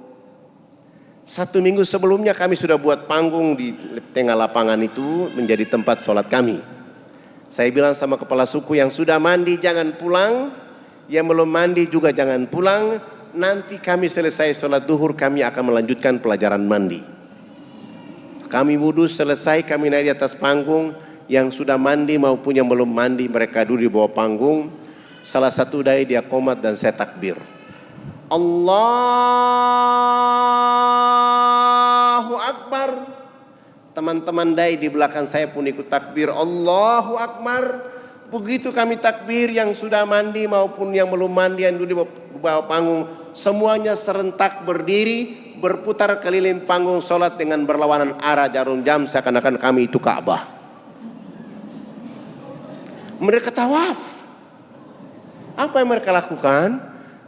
1 minggu sebelumnya kami sudah buat panggung di tengah lapangan itu menjadi tempat sholat kami. Saya bilang sama kepala suku, yang sudah mandi jangan pulang, yang belum mandi juga jangan pulang. Nanti kami selesai sholat duhur, kami akan melanjutkan pelajaran mandi. Kami wudhu selesai, kami naik di atas panggung. Yang sudah mandi maupun yang belum mandi, mereka duduk di bawah panggung. Salah satu dai dia qomat dan saya takbir. Allahu Akbar. Teman-teman dai di belakang saya pun ikut takbir Allahu Akbar. Begitu kami takbir, yang sudah mandi maupun yang belum mandi yang duduk di bawah panggung, semuanya serentak berdiri, berputar keliling panggung sholat dengan berlawanan arah jarum jam seakan-akan kami itu Ka'bah. Mereka tawaf. Apa yang mereka lakukan?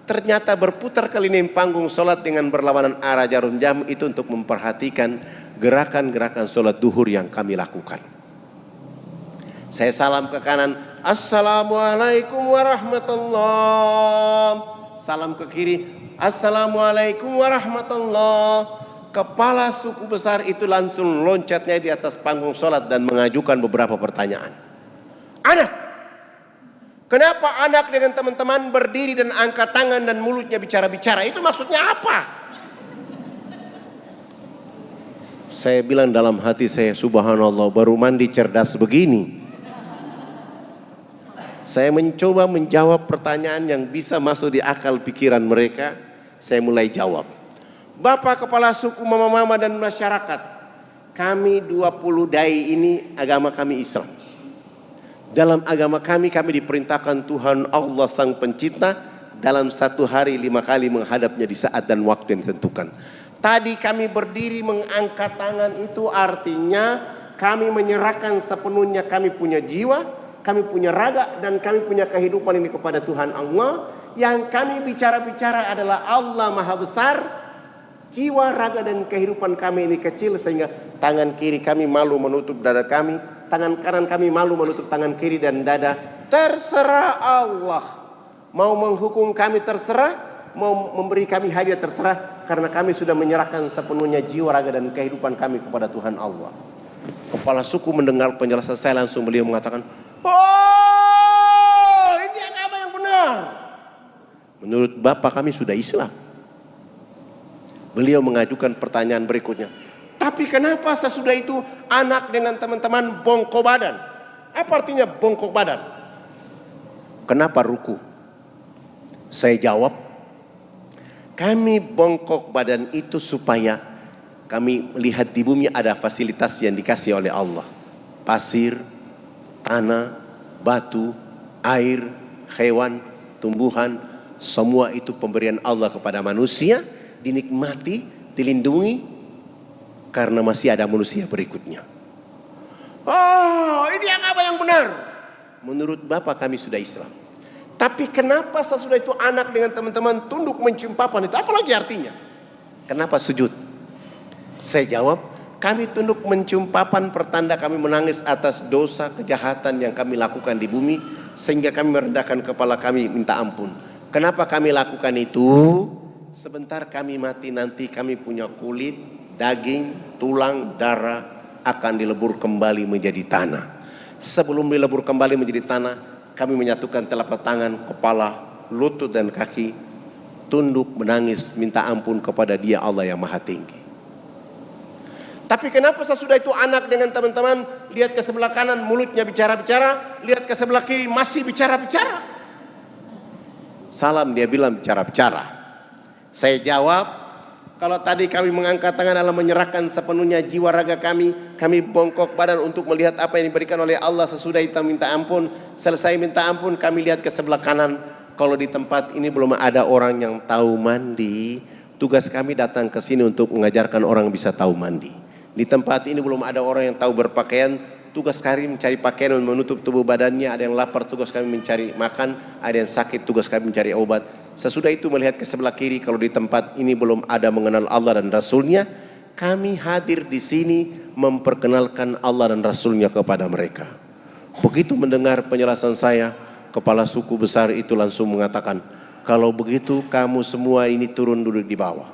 Ternyata berputar keliling panggung sholat dengan berlawanan arah jarum jam itu untuk memperhatikan gerakan-gerakan sholat duhur yang kami lakukan. Saya salam ke kanan, Assalamualaikum warahmatullah. Salam ke kiri, Assalamualaikum warahmatullah. Kepala suku besar itu langsung loncatnya di atas panggung sholat dan mengajukan beberapa pertanyaan. Anak, kenapa anak dengan teman-teman berdiri dan angkat tangan dan mulutnya bicara-bicara? Itu maksudnya apa? Saya bilang dalam hati saya, subhanallah, baru mandi cerdas begini. Saya mencoba menjawab pertanyaan yang bisa masuk di akal pikiran mereka. Saya mulai jawab. Bapak kepala suku, mama-mama dan masyarakat, kami 20 dai ini agama kami Islam. Dalam agama kami diperintahkan Tuhan Allah Sang Pencipta dalam 1 hari 5 kali menghadapnya di saat dan waktu yang ditentukan. Tadi kami berdiri mengangkat tangan, itu artinya kami menyerahkan sepenuhnya kami punya jiwa, kami punya raga, dan kami punya kehidupan ini kepada Tuhan Allah. Yang kami bicara-bicara adalah Allah Maha Besar. Jiwa, raga, dan kehidupan kami ini kecil sehingga tangan kiri kami malu menutup dada kami, tangan kanan kami malu menutup tangan kiri dan dada. Terserah Allah mau menghukum kami terserah, mau memberi kami hadiah terserah, karena kami sudah menyerahkan sepenuhnya jiwa, raga dan kehidupan kami kepada Tuhan Allah. Kepala suku mendengar penjelasan saya, langsung beliau mengatakan, oh, ini agama yang benar. Menurut Bapak kami sudah Islam. Beliau mengajukan pertanyaan berikutnya, tapi kenapa sesudah itu anak dengan teman-teman bongkok badan? Apa artinya bongkok badan? Kenapa ruku? Saya jawab, kami bongkok badan itu supaya kami melihat di bumi ada fasilitas yang dikasih oleh Allah. Pasir, tanah, batu, air, hewan, tumbuhan, semua itu pemberian Allah kepada manusia, dinikmati, dilindungi, karena masih ada manusia berikutnya. Oh, ini agama yang benar. Menurut Bapak kami sudah Islam. Tapi kenapa sesudah itu anak dengan teman-teman tunduk mencium papan itu? Apalagi artinya? Kenapa sujud? Saya jawab, kami tunduk mencium papan pertanda kami menangis atas dosa kejahatan yang kami lakukan di bumi, sehingga kami merendahkan kepala kami minta ampun. Kenapa kami lakukan itu? Sebentar kami mati nanti kami punya kulit, daging, tulang, darah akan dilebur kembali menjadi tanah. Sebelum dilebur kembali menjadi tanah, kami menyatukan telapak tangan, kepala, lutut dan kaki, tunduk menangis minta ampun kepada Dia Allah yang Maha Tinggi. Tapi kenapa sesudah itu anak dengan teman-teman lihat ke sebelah kanan mulutnya bicara-bicara, lihat ke sebelah kiri masih bicara-bicara? Salam dia bilang bicara-bicara. Saya jawab, kalau tadi kami mengangkat tangan adalah menyerahkan sepenuhnya jiwa raga kami bongkok badan untuk melihat apa yang diberikan oleh Allah. Sesudah itu minta ampun, selesai minta ampun kami lihat ke sebelah kanan. Kalau di tempat ini belum ada orang yang tahu mandi, tugas kami datang ke sini untuk mengajarkan orang bisa tahu mandi. Di tempat ini belum ada orang yang tahu berpakaian, tugas kami mencari pakaian dan menutup tubuh badannya. Ada yang lapar, tugas kami mencari makan. Ada yang sakit, tugas kami mencari obat. Sesudah itu melihat ke sebelah kiri, kalau di tempat ini belum ada mengenal Allah dan Rasulnya, kami hadir di sini memperkenalkan Allah dan Rasulnya kepada mereka. Begitu mendengar penjelasan saya, kepala suku besar itu langsung mengatakan, kalau begitu kamu semua ini turun duduk di bawah.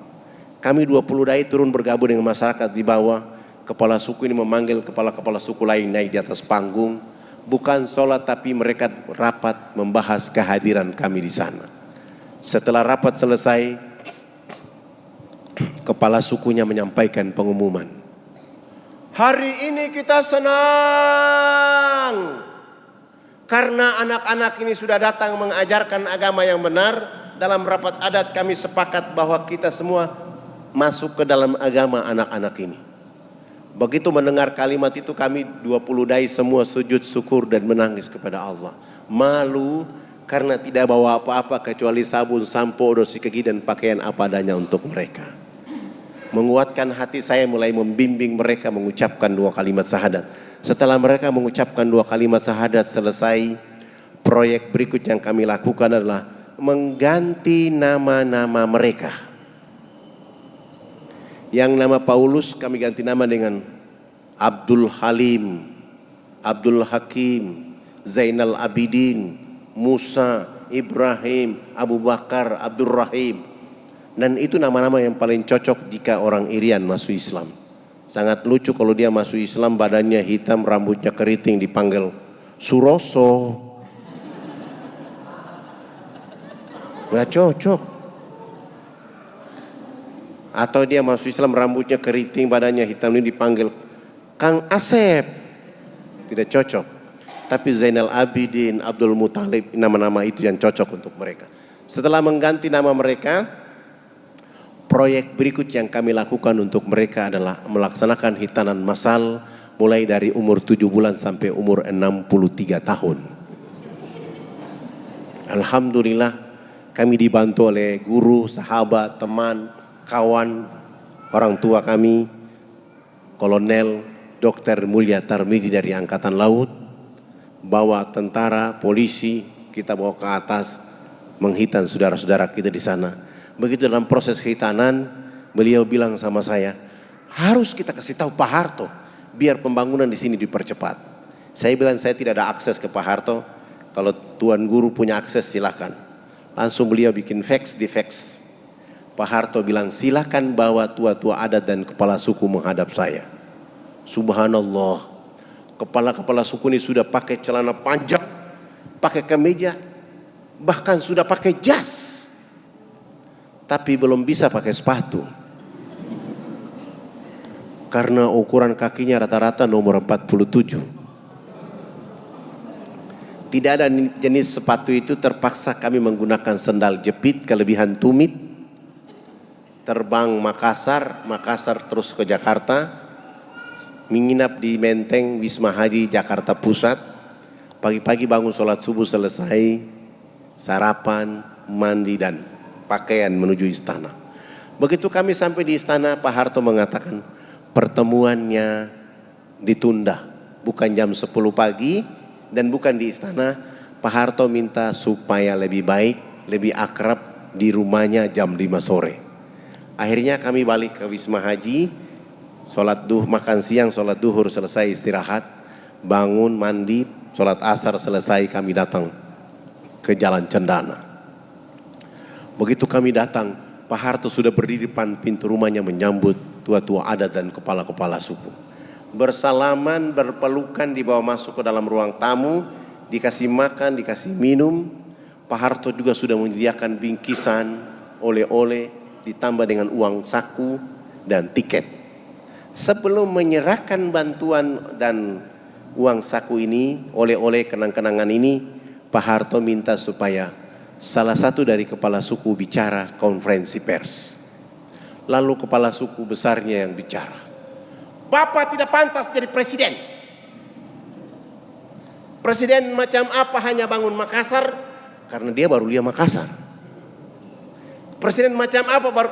Kami 20 dai turun bergabung dengan masyarakat di bawah. Kepala suku ini memanggil kepala-kepala suku lain naik di atas panggung. Bukan sholat tapi mereka rapat membahas kehadiran kami di sana. Setelah rapat selesai, kepala sukunya menyampaikan pengumuman. Hari ini kita senang karena anak-anak ini sudah datang mengajarkan agama yang benar. Dalam rapat adat kami sepakat bahwa kita semua masuk ke dalam agama anak-anak ini. Begitu mendengar kalimat itu kami 20 dai semua sujud syukur dan menangis kepada Allah. Malu karena tidak bawa apa-apa kecuali sabun, sampo, sikat gigi dan pakaian apa adanya untuk mereka. Menguatkan hati saya mulai membimbing mereka mengucapkan 2 kalimat syahadat. Setelah mereka mengucapkan 2 kalimat syahadat selesai, proyek berikut yang kami lakukan adalah mengganti nama-nama mereka. Yang nama Paulus kami ganti nama dengan Abdul Halim, Abdul Hakim, Zainal Abidin, Musa, Ibrahim, Abu Bakar, Abdul Rahim. Dan itu nama-nama yang paling cocok jika orang Irian masuk Islam. Sangat lucu kalau dia masuk Islam badannya hitam, rambutnya keriting dipanggil Suroso. Nggak cocok. Atau dia masuk Islam rambutnya keriting, badannya hitam ini dipanggil Kang Asep. Tidak cocok. Tapi Zainal Abidin, Abdul Muthalib, nama-nama itu yang cocok untuk mereka. Setelah mengganti nama mereka, proyek berikut yang kami lakukan untuk mereka adalah melaksanakan hitanan massal mulai dari umur 7 bulan sampai umur 63 tahun. Alhamdulillah kami dibantu oleh guru, sahabat, teman, kawan, orang tua kami, Kolonel Dr. Mulya Tarmizi dari Angkatan Laut, bawa tentara, polisi, kita bawa ke atas, menghitan saudara-saudara kita di sana. Begitu dalam proses hitanan, beliau bilang sama saya, harus kita kasih tahu Pak Harto, biar pembangunan di sini dipercepat. Saya bilang saya tidak ada akses ke Pak Harto, kalau Tuan Guru punya akses silakan. Langsung beliau bikin fax di fax. Pak Harto bilang, silakan bawa tua-tua adat dan kepala suku menghadap saya. Subhanallah, kepala-kepala suku ini sudah pakai celana panjang, pakai kemeja, bahkan sudah pakai jas, tapi belum bisa pakai sepatu. Karena ukuran kakinya rata-rata nomor 47. Tidak ada jenis sepatu itu, terpaksa kami menggunakan sendal jepit kelebihan tumit. Terbang Makassar terus ke Jakarta. Menginap di Menteng Wisma Haji Jakarta Pusat. Pagi-pagi bangun sholat subuh selesai, sarapan, mandi dan pakaian menuju istana. Begitu kami sampai di istana, Pak Harto mengatakan pertemuannya ditunda. Bukan jam 10 pagi dan bukan di istana. Pak Harto minta supaya lebih baik, lebih akrab di rumahnya jam 5 sore. Akhirnya kami balik ke Wisma Haji, sholat duhur, makan siang, sholat duhur selesai, istirahat, bangun, mandi, sholat asar selesai, kami datang ke Jalan Cendana. Begitu kami datang, Pak Harto sudah berdiri depan pintu rumahnya menyambut tua-tua adat dan kepala-kepala suku. Bersalaman, berpelukan, dibawa masuk ke dalam ruang tamu, dikasih makan, dikasih minum. Pak Harto juga sudah menyediakan bingkisan, oleh-oleh, ditambah dengan uang saku dan tiket. Sebelum menyerahkan bantuan dan uang saku ini, oleh-oleh, kenang-kenangan ini, Pak Harto minta supaya salah satu dari kepala suku bicara konferensi pers. Lalu kepala suku besarnya yang bicara. Bapak tidak pantas jadi presiden. Presiden macam apa hanya bangun Makassar? Karena dia baru lihat Makassar. Presiden macam apa baru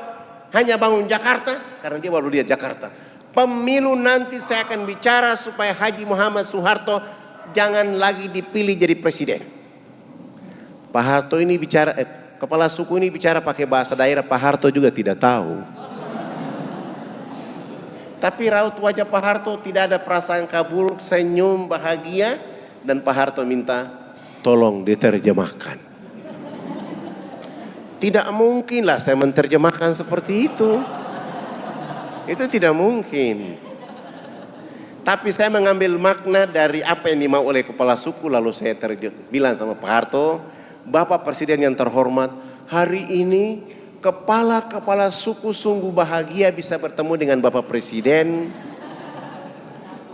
hanya bangun Jakarta? Karena dia baru lihat Jakarta. Pemilu nanti saya akan bicara supaya Haji Muhammad Soeharto jangan lagi dipilih jadi presiden. Pak Harto ini bicara, kepala suku ini bicara pakai bahasa daerah, Pak Harto juga tidak tahu. Tapi raut wajah Pak Harto tidak ada prasangka buruk, senyum bahagia, dan Pak Harto minta tolong diterjemahkan. Tidak mungkinlah saya menerjemahkan seperti itu. Itu tidak mungkin. Tapi saya mengambil makna dari apa yang dimau oleh kepala suku, lalu saya bilang sama Pak Harto, Bapak Presiden yang terhormat, hari ini kepala-kepala suku sungguh bahagia bisa bertemu dengan Bapak Presiden.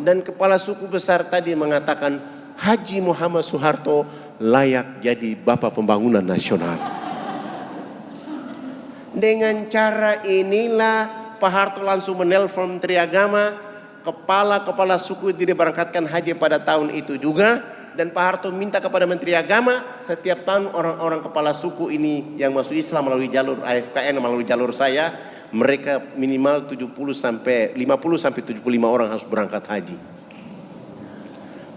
Dan kepala suku besar tadi mengatakan Haji Muhammad Soeharto layak jadi Bapak Pembangunan Nasional. Dengan cara inilah Pak Harto langsung menelpon Menteri Agama, kepala-kepala suku tidak berangkatkan haji pada tahun itu juga. Dan Pak Harto minta kepada Menteri Agama, setiap tahun orang-orang kepala suku ini yang masuk Islam melalui jalur AFKN, melalui jalur saya, mereka minimal 50 sampai 75 orang harus berangkat haji.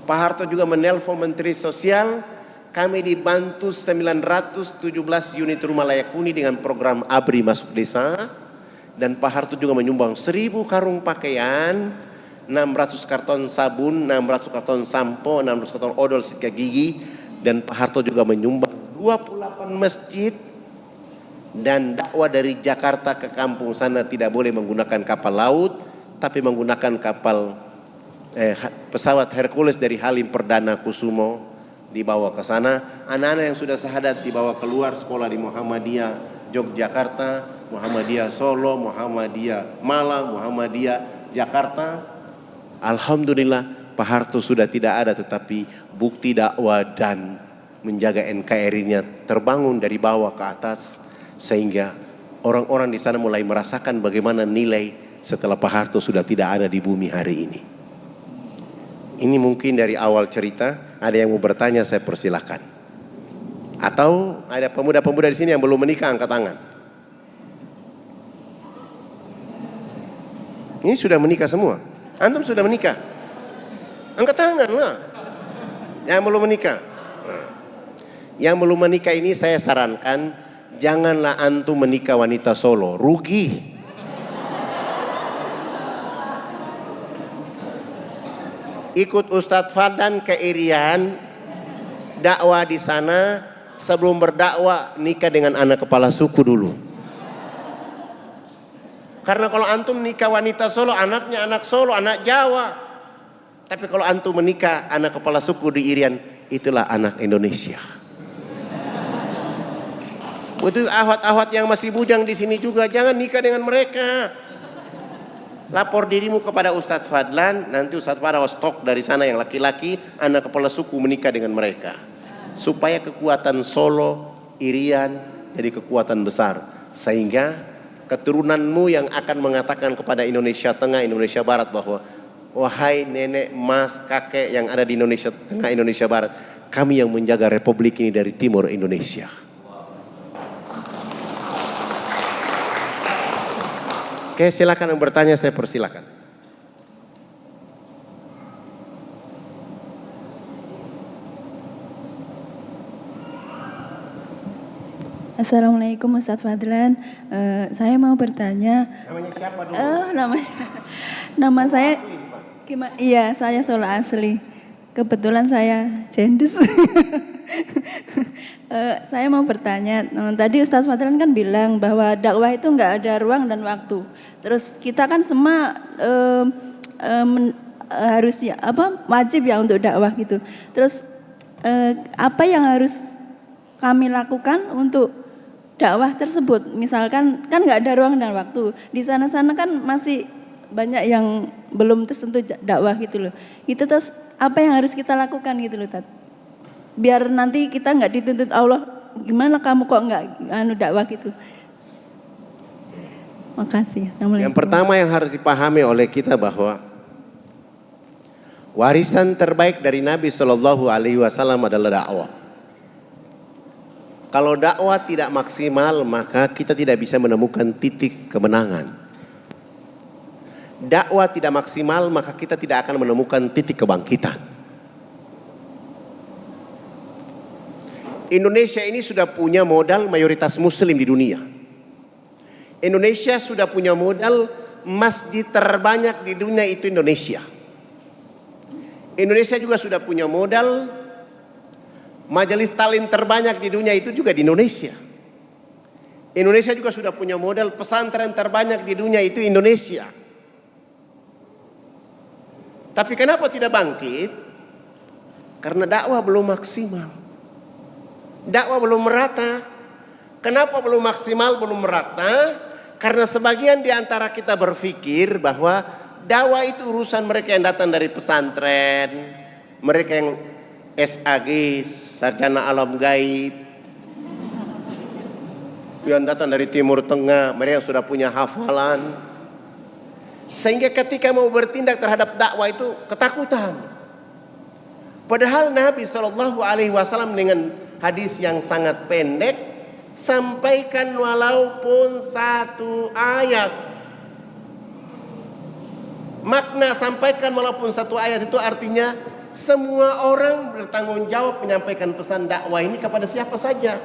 Pak Harto juga menelpon Menteri Sosial, kami dibantu 917 unit rumah layak huni dengan program ABRI masuk desa. Dan Pak Harto juga menyumbang 1000 karung pakaian, 600 karton sabun, 600 karton sampo, 600 karton odol sikat gigi. Dan Pak Harto juga menyumbang 28 masjid. Dan dakwah dari Jakarta ke kampung sana tidak boleh menggunakan kapal laut, tapi menggunakan kapal pesawat Hercules dari Halim Perdana Kusumo dibawa ke sana. Anak-anak yang sudah syahadat dibawa keluar sekolah di Muhammadiyah Yogyakarta, Muhammadiyah Solo, Muhammadiyah Malang, Muhammadiyah Jakarta. Alhamdulillah Pak Harto sudah tidak ada, tetapi bukti dakwah dan menjaga NKRI-nya terbangun dari bawah ke atas, sehingga orang-orang di sana mulai merasakan bagaimana nilai setelah Pak Harto sudah tidak ada di bumi hari ini. Ini mungkin dari awal cerita. Ada yang mau bertanya, saya persilahkan. Atau ada pemuda-pemuda di sini yang belum menikah, angkat tangan. Ini sudah menikah semua. Antum sudah menikah? Angkat tangan lah. Yang belum menikah. Yang belum menikah ini saya sarankan, janganlah antum menikah wanita solo, rugi. Ikut Ustadz Fadan ke Irian, dakwah di sana, sebelum berdakwah nikah dengan anak kepala suku dulu. Karena kalau antum nikah wanita Solo, anaknya anak Solo, anak Jawa. Tapi kalau antum menikah anak kepala suku di Irian, itulah anak Indonesia. Betul, ahwat-ahwat yang masih bujang di sini juga jangan nikah dengan mereka. Lapor dirimu kepada Ustadz Fadlan, nanti Ustadz Fadlan stok dari sana yang laki-laki, anak kepala suku menikah dengan mereka. Supaya kekuatan Solo, Irian jadi kekuatan besar. Sehingga keturunanmu yang akan mengatakan kepada Indonesia Tengah, Indonesia Barat bahwa wahai nenek, mas, kakek yang ada di Indonesia Tengah, Indonesia Barat, kami yang menjaga republik ini dari timur Indonesia. Oke, silakan yang bertanya, saya persilakan. Assalamualaikum Ustadz Fadlan. Saya mau bertanya. Namanya siapa dulu? Nama saya. Gimana? Iya, saya Solo asli. Kebetulan saya jendus. Saya mau bertanya. Tadi Ustadz Fadlan kan bilang bahwa dakwah itu nggak ada ruang dan waktu. Terus kita kan semua harus wajib ya untuk dakwah gitu. Terus apa yang harus kami lakukan untuk dakwah tersebut? Misalkan kan nggak ada ruang dan waktu. Di sana-sana kan masih banyak yang belum tersentuh dakwah gitu loh. Itu terus apa yang harus kita lakukan gitu loh, Tat? Biar nanti kita nggak dituntut Allah, gimana kamu kok nggak dakwah gitu. Makasih. Yang pertama yang harus dipahami oleh kita bahwa warisan terbaik dari Nabi Shallallahu Alaihi Wasallam adalah dakwah. Kalau dakwah tidak maksimal, maka kita tidak bisa menemukan titik kemenangan. Dakwah tidak maksimal, maka kita tidak akan menemukan titik kebangkitan. Indonesia ini sudah punya modal mayoritas muslim di dunia. Indonesia sudah punya modal masjid terbanyak di dunia, itu Indonesia. Indonesia juga sudah punya modal majelis taklim terbanyak di dunia, itu juga di Indonesia. Indonesia juga sudah punya modal pesantren terbanyak di dunia, itu Indonesia. Tapi kenapa tidak bangkit? Karena dakwah belum maksimal. Dakwah belum merata. Kenapa belum maksimal, belum merata? Karena sebagian di antara kita berpikir bahwa dakwah itu urusan mereka yang datang dari pesantren, mereka yang SAG, sarjana alam gaib, yang datang dari Timur Tengah, mereka yang sudah punya hafalan. Sehingga ketika mau bertindak terhadap dakwah itu ketakutan. Padahal Nabi SAW dengan hadis yang sangat pendek sampaikan walaupun satu ayat. Makna sampaikan walaupun satu ayat itu artinya semua orang bertanggung jawab menyampaikan pesan dakwah ini kepada siapa saja.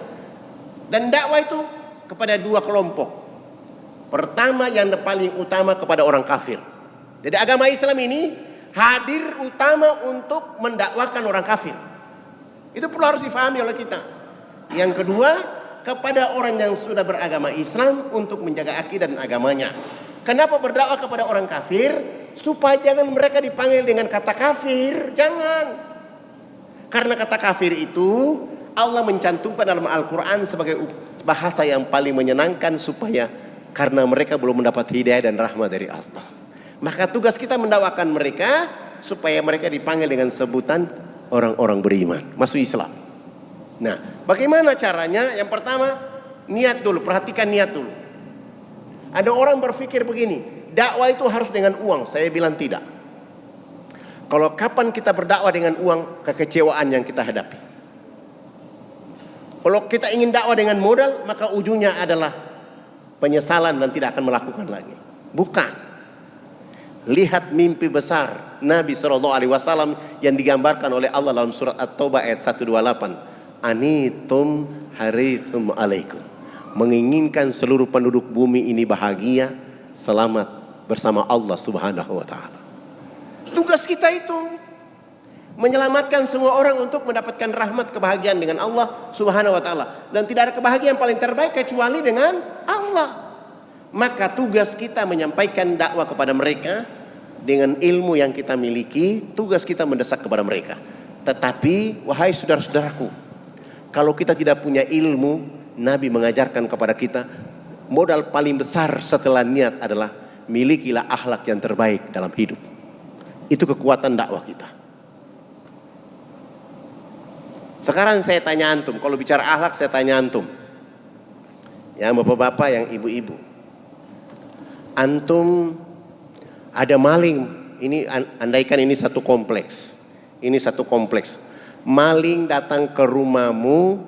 Dan dakwah itu kepada dua kelompok. Pertama, yang paling utama kepada orang kafir. Jadi agama Islam ini hadir utama untuk mendakwakan orang kafir. Itu perlu harus difahami oleh kita. Yang kedua, kepada orang yang sudah beragama Islam untuk menjaga akidah dan agamanya. Kenapa berdakwah kepada orang kafir? Supaya jangan mereka dipanggil dengan kata kafir. Jangan. Karena kata kafir itu Allah mencantumkan dalam Al-Quran sebagai bahasa yang paling menyenangkan, supaya karena mereka belum mendapat hidayah dan rahmat dari Allah. Maka tugas kita mendakwakan mereka supaya mereka dipanggil dengan sebutan orang-orang beriman, masuk Islam. Nah, bagaimana caranya? Yang pertama, niat dulu, perhatikan niat dulu. Ada orang berpikir begini, dakwah itu harus dengan uang. Saya bilang tidak. Kalau kapan kita berdakwah dengan uang, kekecewaan yang kita hadapi. Kalau kita ingin dakwah dengan modal, maka ujungnya adalah penyesalan dan tidak akan melakukan lagi. Bukan. Lihat mimpi besar Nabi SAW yang digambarkan oleh Allah dalam surat At-Taubah ayat 128. Anitum harithum alaikum. Menginginkan seluruh penduduk bumi ini bahagia, selamat bersama Allah Subhanahu wa ta'ala. Tugas kita itu. Menyelamatkan semua orang untuk mendapatkan rahmat kebahagiaan dengan Allah Subhanahu wa taala. Dan tidak ada kebahagiaan paling terbaik kecuali dengan Allah. Maka tugas kita menyampaikan dakwah kepada mereka dengan ilmu yang kita miliki, tugas kita mendesak kepada mereka. Tetapi wahai saudara-saudaraku, kalau kita tidak punya ilmu, Nabi mengajarkan kepada kita modal paling besar setelah niat adalah milikilah akhlak yang terbaik dalam hidup. Itu kekuatan dakwah kita. Sekarang saya tanya antum, kalau bicara akhlak saya tanya antum, yang bapak-bapak, yang ibu-ibu, antum ada maling, ini andaikan ini satu kompleks, maling datang ke rumahmu,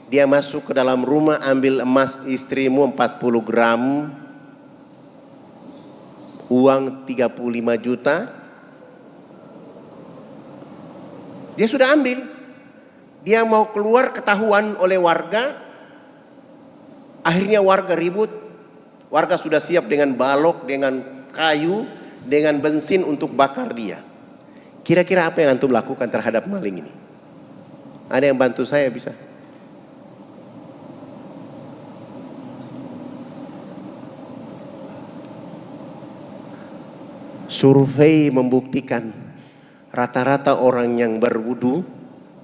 dia masuk ke dalam rumah ambil emas istrimu 40 gram, uang 35 juta, dia sudah ambil. Dia mau keluar ketahuan oleh warga. Akhirnya warga ribut. Warga sudah siap dengan balok, dengan kayu, dengan bensin untuk bakar dia. Kira-kira apa yang antum lakukan terhadap maling ini? Ada yang bantu saya bisa? Survei membuktikan rata-rata orang yang berwudu,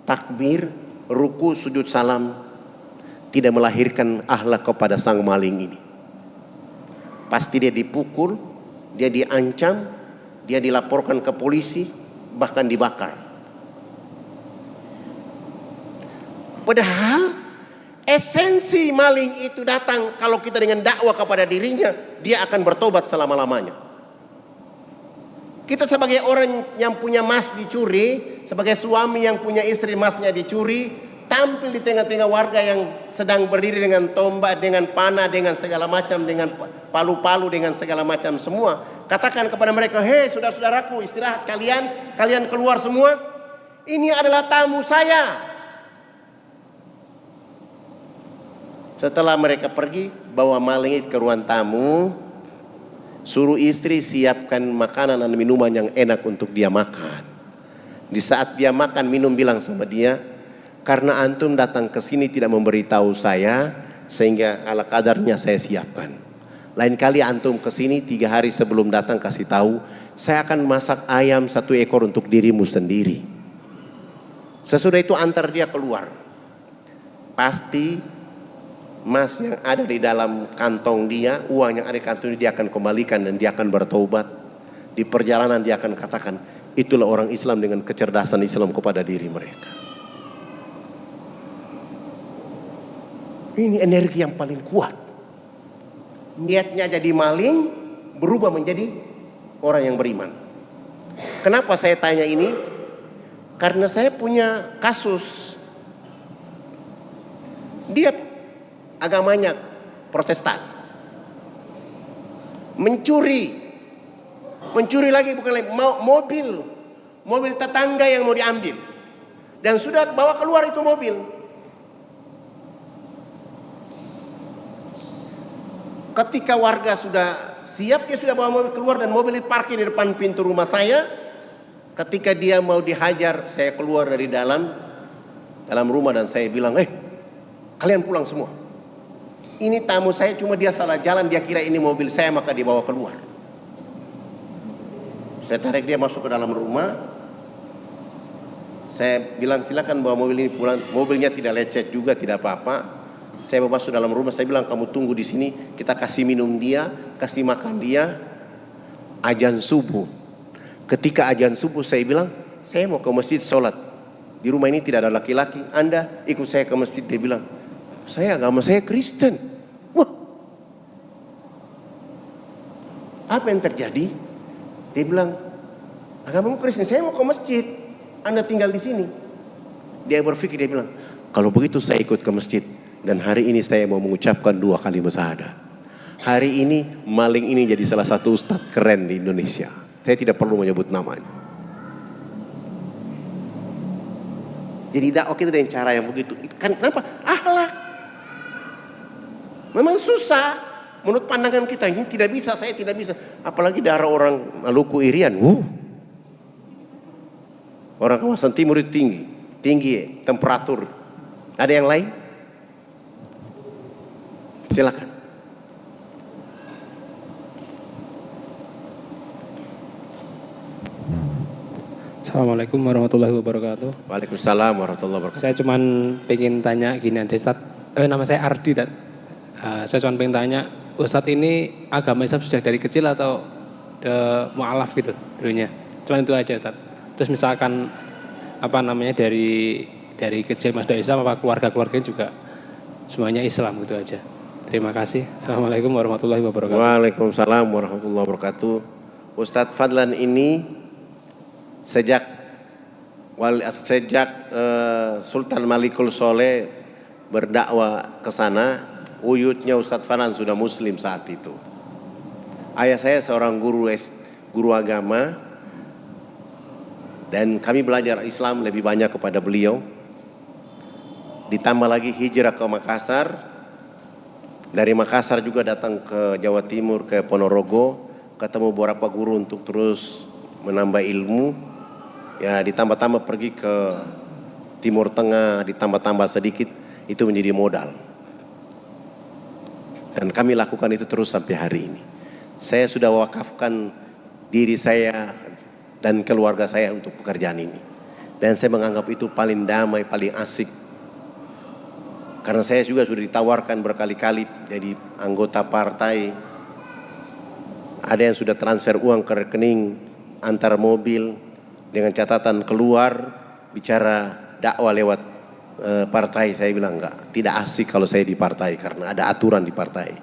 takbir, ruku, sujud salam tidak melahirkan akhlak kepada sang maling ini. Pasti dia dipukul, dia diancam, dia dilaporkan ke polisi, bahkan dibakar. Padahal esensi maling itu datang kalau kita dengan dakwah kepada dirinya, dia akan bertobat selama-lamanya. Kita sebagai orang yang punya emas dicuri, sebagai suami yang punya istri emasnya dicuri, tampil di tengah-tengah warga yang sedang berdiri dengan tombak, dengan panah, dengan segala macam, dengan palu-palu, dengan segala macam semua. Katakan kepada mereka, hei saudara-saudaraku, istirahat kalian keluar semua. Ini adalah tamu saya. Setelah mereka pergi, bawa maling ke ruang tamu, suruh istri siapkan makanan dan minuman yang enak untuk dia makan. Di saat dia makan minum bilang sama dia, karena antum datang ke sini tidak memberitahu saya, sehingga ala kadarnya saya siapkan. Lain kali antum ke sini 3 hari sebelum datang kasih tahu, saya akan masak ayam 1 ekor untuk dirimu sendiri. Sesudah itu antar dia keluar. Pasti emas yang ada di dalam kantong dia, uang yang ada di kantong dia akan kembalikan dan dia akan bertobat. Di perjalanan dia akan katakan, itulah orang Islam dengan kecerdasan Islam kepada diri mereka. Ini energi yang paling kuat. Niatnya jadi maling, berubah menjadi orang yang beriman. Kenapa saya tanya ini? Karena saya punya kasus. Dia agamanya Protestan, mencuri lagi, bukan lagi mobil tetangga yang mau diambil, dan sudah bawa keluar itu mobil. Ketika warga sudah siap, dia sudah bawa mobil keluar dan mobil diparkir di depan pintu rumah saya. Ketika dia mau dihajar, saya keluar dari dalam rumah dan saya bilang, kalian pulang semua. Ini tamu saya, cuma dia salah jalan, dia kira ini mobil saya, maka dibawa keluar. Saya tarik dia masuk ke dalam rumah. Saya bilang silakan bawa mobil ini pulang. Mobilnya tidak lecet juga, tidak apa-apa. Saya bawa masuk dalam rumah, saya bilang kamu tunggu di sini, kita kasih minum dia, kasih makan dia. Azan subuh. Ketika azan subuh saya bilang, saya mau ke masjid sholat. Di rumah ini tidak ada laki-laki, Anda ikut saya ke masjid. Dia bilang, agama saya Kristen. Wah, apa yang terjadi? Dia bilang, agamamu Kristen, saya mau ke masjid, Anda tinggal di sini. Dia berpikir, dia bilang, kalau begitu saya ikut ke masjid, dan hari ini saya mau mengucapkan 2 kalimat syahadat. Hari ini maling ini jadi salah satu ustadz keren di Indonesia. Saya tidak perlu menyebut namanya. Jadi dakwah kita dengan cara yang begitu. Kenapa? Akhlak. Memang susah. Menurut pandangan kita ini tidak bisa, saya tidak bisa. Apalagi darah orang Maluku Irian. Orang kawasan timur itu tinggi temperatur. Ada yang lain? Silakan. Assalamualaikum warahmatullahi wabarakatuh. Waalaikumsalam warahmatullahi wabarakatuh. Saya cuman pengen tanya gini aja Ustaz. Nama saya Ardi Ustaz. Saya cuman pengen tanya, Ustaz ini agama Islam sudah dari kecil atau mu'alaf gitu dulunya? Cuman itu aja Ustaz. Terus misalkan dari kecil masuk Islam, apa keluarga-keluarganya juga semuanya Islam gitu aja. Terima kasih. Assalamualaikum warahmatullahi wabarakatuh. Waalaikumsalam warahmatullahi wabarakatuh. Ustadz Fadlan ini sejak Sultan Malikul Soleh berdakwah ke sana, uyutnya Ustadz Fadlan sudah muslim saat itu. Ayah saya seorang guru agama, dan kami belajar Islam lebih banyak kepada beliau. Ditambah lagi hijrah ke Makassar. Dari Makassar juga datang ke Jawa Timur, ke Ponorogo, ketemu beberapa guru untuk terus menambah ilmu. Ya, ditambah-tambah pergi ke Timur Tengah, ditambah-tambah sedikit, itu menjadi modal. Dan kami lakukan itu terus sampai hari ini. Saya sudah wakafkan diri saya dan keluarga saya untuk pekerjaan ini. Dan saya menganggap itu paling damai, paling asik. Karena saya juga sudah ditawarkan berkali-kali jadi anggota partai. Ada yang sudah transfer uang ke rekening antar mobil dengan catatan keluar bicara dakwah lewat partai. Saya bilang enggak, tidak asik kalau saya di partai karena ada aturan di partai.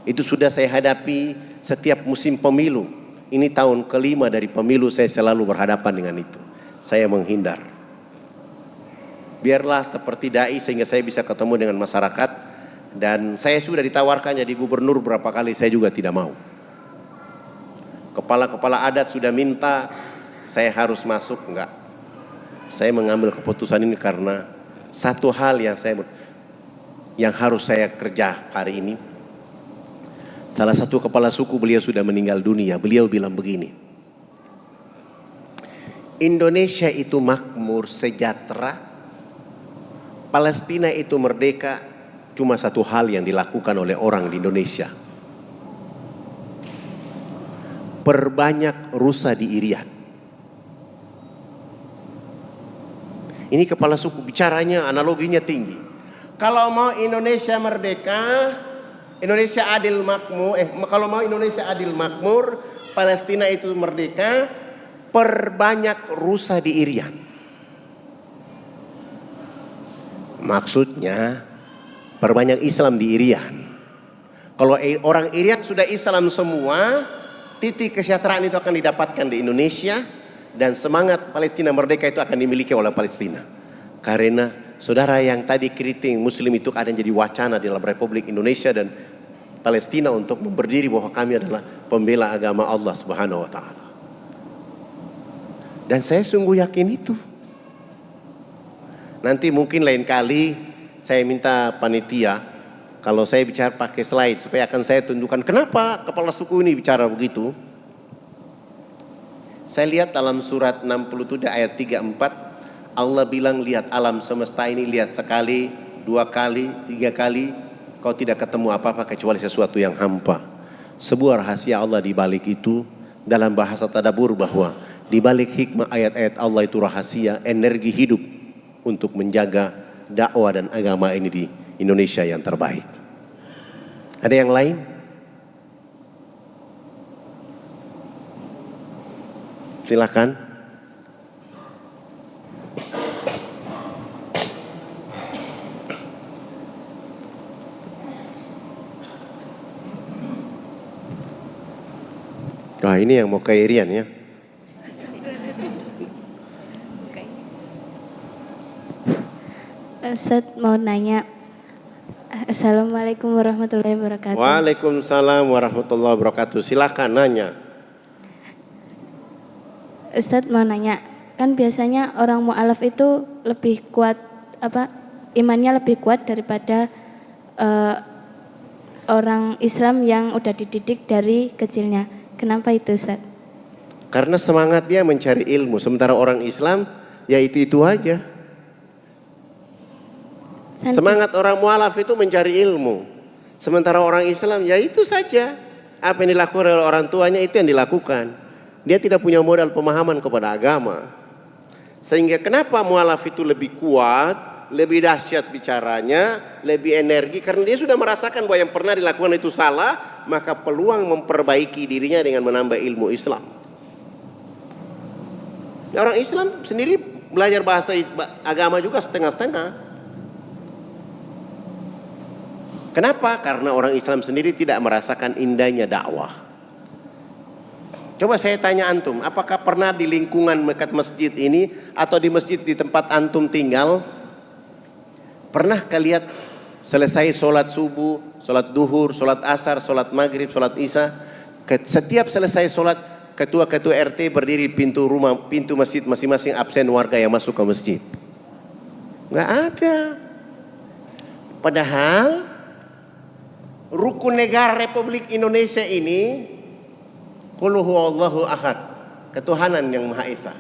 Itu sudah saya hadapi setiap musim pemilu. Ini tahun kelima dari pemilu saya selalu berhadapan dengan itu. Saya menghindar. Biarlah seperti dai sehingga saya bisa ketemu dengan masyarakat. Dan saya sudah ditawarkan jadi gubernur berapa kali, saya juga tidak mau. Kepala-kepala adat sudah minta saya harus masuk, enggak. Saya mengambil keputusan ini karena satu hal yang harus saya kerja hari ini. Salah satu kepala suku beliau sudah meninggal dunia. Beliau bilang begini, Indonesia itu makmur, sejahtera, Palestina itu merdeka, cuma satu hal yang dilakukan oleh orang di Indonesia. Perbanyak rusa di Irian. Ini kepala suku bicaranya, analoginya tinggi. Kalau mau Indonesia merdeka, Indonesia adil makmur, kalau mau Indonesia adil makmur, Palestina itu merdeka, perbanyak rusa di Irian. Maksudnya perbanyak Islam di Irian. Kalau orang Irian sudah Islam semua, titik kesejahteraan itu akan didapatkan di Indonesia, dan semangat Palestina merdeka itu akan dimiliki oleh Palestina. Karena saudara yang tadi kritik Muslim itu ada yang jadi wacana di dalam Republik Indonesia dan Palestina untuk berdiri bahwa kami adalah pembela agama Allah Subhanahu wa taala. Dan saya sungguh yakin itu. Nanti mungkin lain kali saya minta panitia, kalau saya bicara pakai slide supaya akan saya tunjukkan kenapa kepala suku ini bicara begitu. Saya lihat dalam surat 67 ayat 34, Allah bilang lihat alam semesta ini, lihat sekali, dua kali, tiga kali, kau tidak ketemu apa-apa kecuali sesuatu yang hampa. Sebuah rahasia Allah di balik itu. Dalam bahasa tadabbur bahwa di balik hikmah ayat-ayat Allah itu rahasia, energi hidup untuk menjaga dakwah dan agama ini di Indonesia yang terbaik. Ada yang lain? Silakan. Wah, ini yang mau ke Irian ya. Ustaz mau nanya. Assalamualaikum warahmatullahi wabarakatuh. Waalaikumsalam warahmatullahi wabarakatuh. Silakan nanya. Ustaz mau nanya, kan biasanya orang mu'alaf itu lebih kuat, imannya lebih kuat daripada orang Islam yang udah dididik dari kecilnya. Kenapa itu Ustaz? Karena semangat dia mencari ilmu, sementara orang Islam ya itu aja. Semangat orang mualaf itu mencari ilmu, sementara orang Islam ya itu saja. Apa yang dilakukan oleh orang tuanya itu yang dilakukan. Dia tidak punya modal pemahaman kepada agama. Sehingga kenapa mualaf itu lebih kuat, lebih dahsyat bicaranya, lebih energi, karena dia sudah merasakan bahwa yang pernah dilakukan itu salah, maka peluang memperbaiki dirinya dengan menambah ilmu Islam. Orang Islam sendiri belajar bahasa agama juga setengah-setengah. Kenapa? Karena orang Islam sendiri tidak merasakan indahnya dakwah. Coba saya tanya antum, apakah pernah di lingkungan dekat masjid ini atau di masjid di tempat antum tinggal, pernah kalian selesai sholat subuh, sholat duhur, sholat asar, sholat maghrib, sholat isya, setiap selesai sholat ketua-ketua RT berdiri pintu rumah, pintu masjid masing-masing, absen warga yang masuk ke masjid? Nggak ada. Padahal rukun negara Republik Indonesia ini Qul huwallahu ahad, ketuhanan yang Maha Esa.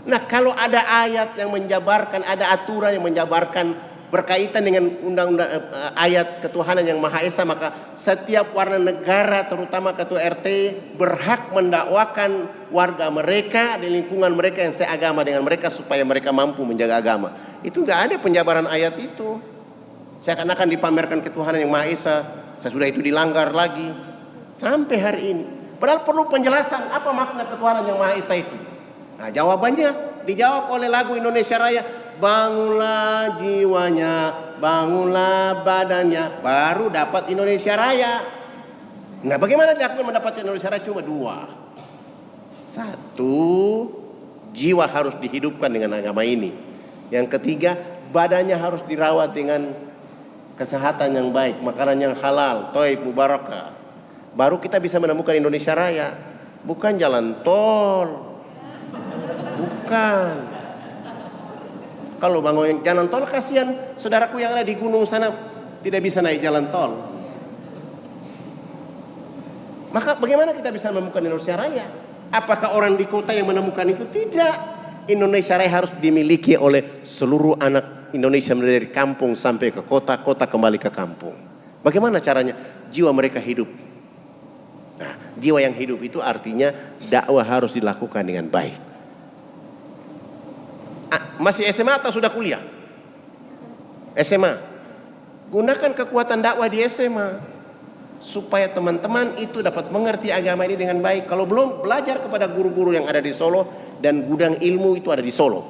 Nah, kalau ada ayat yang menjabarkan, ada aturan yang menjabarkan berkaitan dengan undang-undang ayat ketuhanan yang Maha Esa, maka setiap warga negara terutama ketua RT berhak mendakwakan warga mereka di lingkungan mereka yang seagama dengan mereka supaya mereka mampu menjaga agama. Itu nggak ada penjabaran ayat itu. Seakan-akan dipamerkan ketuhanan yang Maha Esa. Sesudah itu dilanggar lagi sampai hari ini. Padahal perlu penjelasan apa makna ketuhanan yang Maha Esa itu. Nah, jawabannya dijawab oleh lagu Indonesia Raya. Bangunlah jiwanya, bangunlah badannya, baru dapat Indonesia Raya. Nah, bagaimana dilakukan mendapatkan Indonesia Raya? Cuma dua. Satu, jiwa harus dihidupkan dengan agama ini. Yang ketiga, badannya harus dirawat dengan kesehatan yang baik, makanan yang halal, thayyib, mubarakah. Baru kita bisa menemukan Indonesia Raya. Bukan jalan tol. Bukan. Kalau bangun jalan tol, kasihan saudaraku yang ada di gunung sana tidak bisa naik jalan tol. Maka bagaimana kita bisa menemukan Indonesia Raya? Apakah orang di kota yang menemukan itu? Tidak. Indonesia Raya harus dimiliki oleh seluruh anak Indonesia dari kampung sampai ke kota, kota kembali ke kampung. Bagaimana caranya? Jiwa mereka hidup. Nah, jiwa yang hidup itu artinya dakwah harus dilakukan dengan baik. Masih SMA atau sudah kuliah? SMA. Gunakan kekuatan dakwah di SMA supaya teman-teman itu dapat mengerti agama ini dengan baik. Kalau belum, belajar kepada guru-guru yang ada di Solo, dan gudang ilmu itu ada di Solo.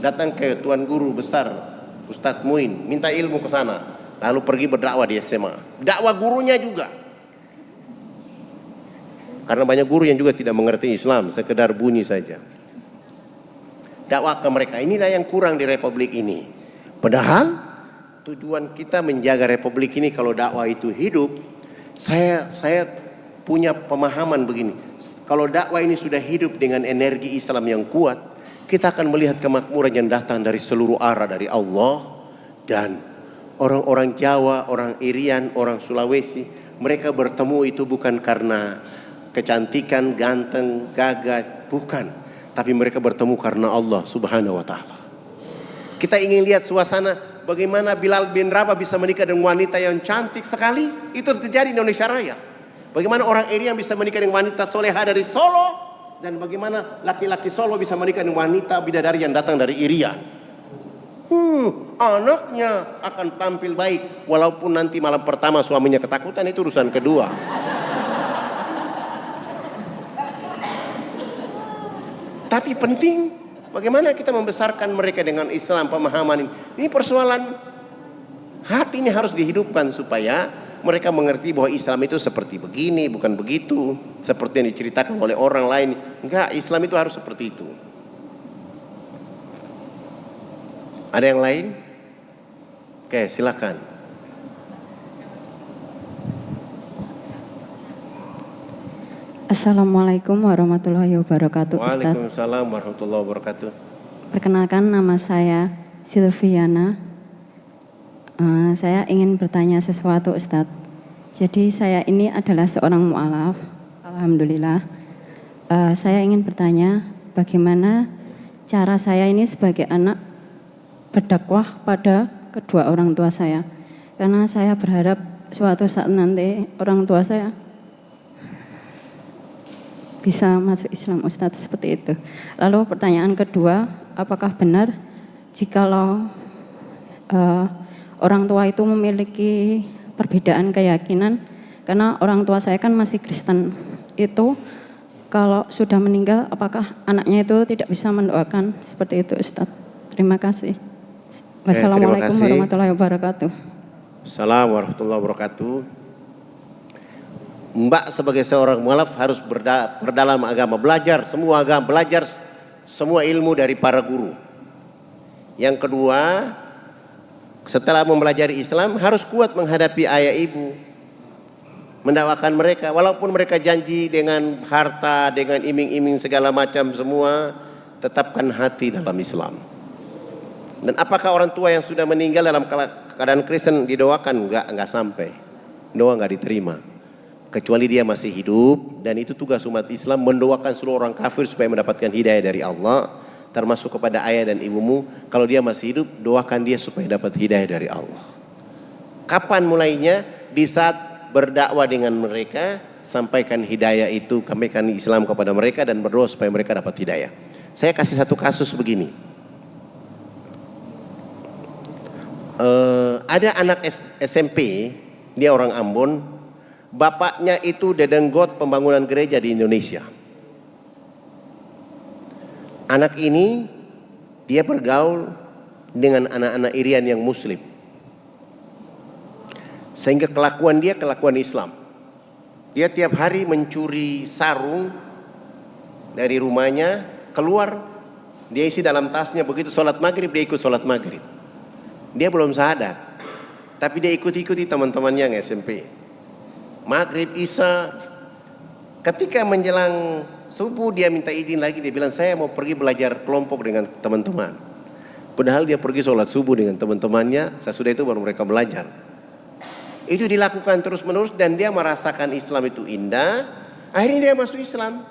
Datang ke tuan guru besar Ustadz Muin, minta ilmu ke sana, lalu pergi berdakwah di SMA. Dakwah gurunya juga. Karena banyak guru yang juga tidak mengerti Islam, sekedar bunyi saja. Dakwah ke mereka, inilah yang kurang di Republik ini. Padahal tujuan kita menjaga Republik ini kalau dakwah itu hidup. Saya punya pemahaman begini. Kalau dakwah ini sudah hidup dengan energi Islam yang kuat, kita akan melihat kemakmuran yang datang dari seluruh arah dari Allah. Dan orang-orang Jawa, orang Irian, orang Sulawesi, mereka bertemu itu bukan karena kecantikan, ganteng, gagah, bukan. Tapi mereka bertemu karena Allah Subhanahu wa ta'ala. Kita ingin lihat suasana bagaimana Bilal bin Rabah bisa menikah dengan wanita yang cantik sekali. Itu terjadi di Indonesia Raya. Bagaimana orang Irian bisa menikah dengan wanita soleha dari Solo. Dan bagaimana laki-laki Solo bisa menikah dengan wanita bidadari yang datang dari Irian. Anaknya akan tampil baik. Walaupun nanti malam pertama suaminya ketakutan, itu urusan kedua. Tapi penting bagaimana kita membesarkan mereka dengan Islam, pemahaman ini. Ini persoalan hati, ini harus dihidupkan supaya mereka mengerti bahwa Islam itu seperti begini, bukan begitu. Seperti yang diceritakan oleh orang lain. Enggak, Islam itu harus seperti itu. Ada yang lain? Oke, silakan. Assalamualaikum warahmatullahi wabarakatuh. Waalaikumsalam warahmatullahi wabarakatuh. Perkenalkan, nama saya Silviana. Saya ingin bertanya sesuatu, Ustadz. Jadi saya ini adalah seorang mu'alaf. Alhamdulillah. Saya ingin bertanya, bagaimana cara saya ini sebagai anak berdakwah pada kedua orang tua saya? Karena saya berharap suatu saat nanti orang tua saya bisa masuk Islam, Ustadz, seperti itu. Lalu pertanyaan kedua, apakah benar jikalau orang tua itu memiliki perbedaan keyakinan? Karena orang tua saya kan masih Kristen, itu kalau sudah meninggal apakah anaknya itu tidak bisa mendoakan, seperti itu, Ustadz? Terima kasih. Wassalamualaikum warahmatullahi wabarakatuh. Assalamualaikum warahmatullahi wabarakatuh. Mbak sebagai seorang mualaf harus berdalam agama, belajar semua agama, belajar semua ilmu dari para guru. Yang kedua, setelah mempelajari Islam harus kuat menghadapi ayah ibu, mendakwakan mereka walaupun mereka janji dengan harta, dengan iming-iming segala macam semua, tetapkan hati dalam Islam. Dan apakah orang tua yang sudah meninggal dalam keadaan Kristen didoakan? Enggak sampai. Doa enggak diterima. Kecuali dia masih hidup, dan itu tugas umat Islam mendoakan seluruh orang kafir supaya mendapatkan hidayah dari Allah, termasuk kepada ayah dan ibumu. Kalau dia masih hidup, doakan dia supaya dapat hidayah dari Allah. Kapan mulainya? Di saat berdakwah dengan mereka, sampaikan hidayah itu, sampaikan Islam kepada mereka dan berdoa supaya mereka dapat hidayah. Saya kasih satu kasus begini. Ada anak SMP, dia orang Ambon. Bapaknya itu dedenggot pembangunan gereja di Indonesia. Anak ini dia bergaul dengan anak-anak Irian yang Muslim, sehingga kelakuan dia kelakuan Islam. Dia tiap hari mencuri sarung dari rumahnya, keluar, dia isi dalam tasnya, begitu sholat maghrib dia ikut sholat maghrib. Dia belum syahadat, tapi dia ikuti teman-temannya yang SMP. Maghrib, Isya, ketika menjelang subuh dia minta izin lagi, dia bilang saya mau pergi belajar kelompok dengan teman-teman. Padahal dia pergi sholat subuh dengan teman-temannya, sesudah itu baru mereka belajar. Itu dilakukan terus menerus dan dia merasakan Islam itu indah. Akhirnya dia masuk Islam.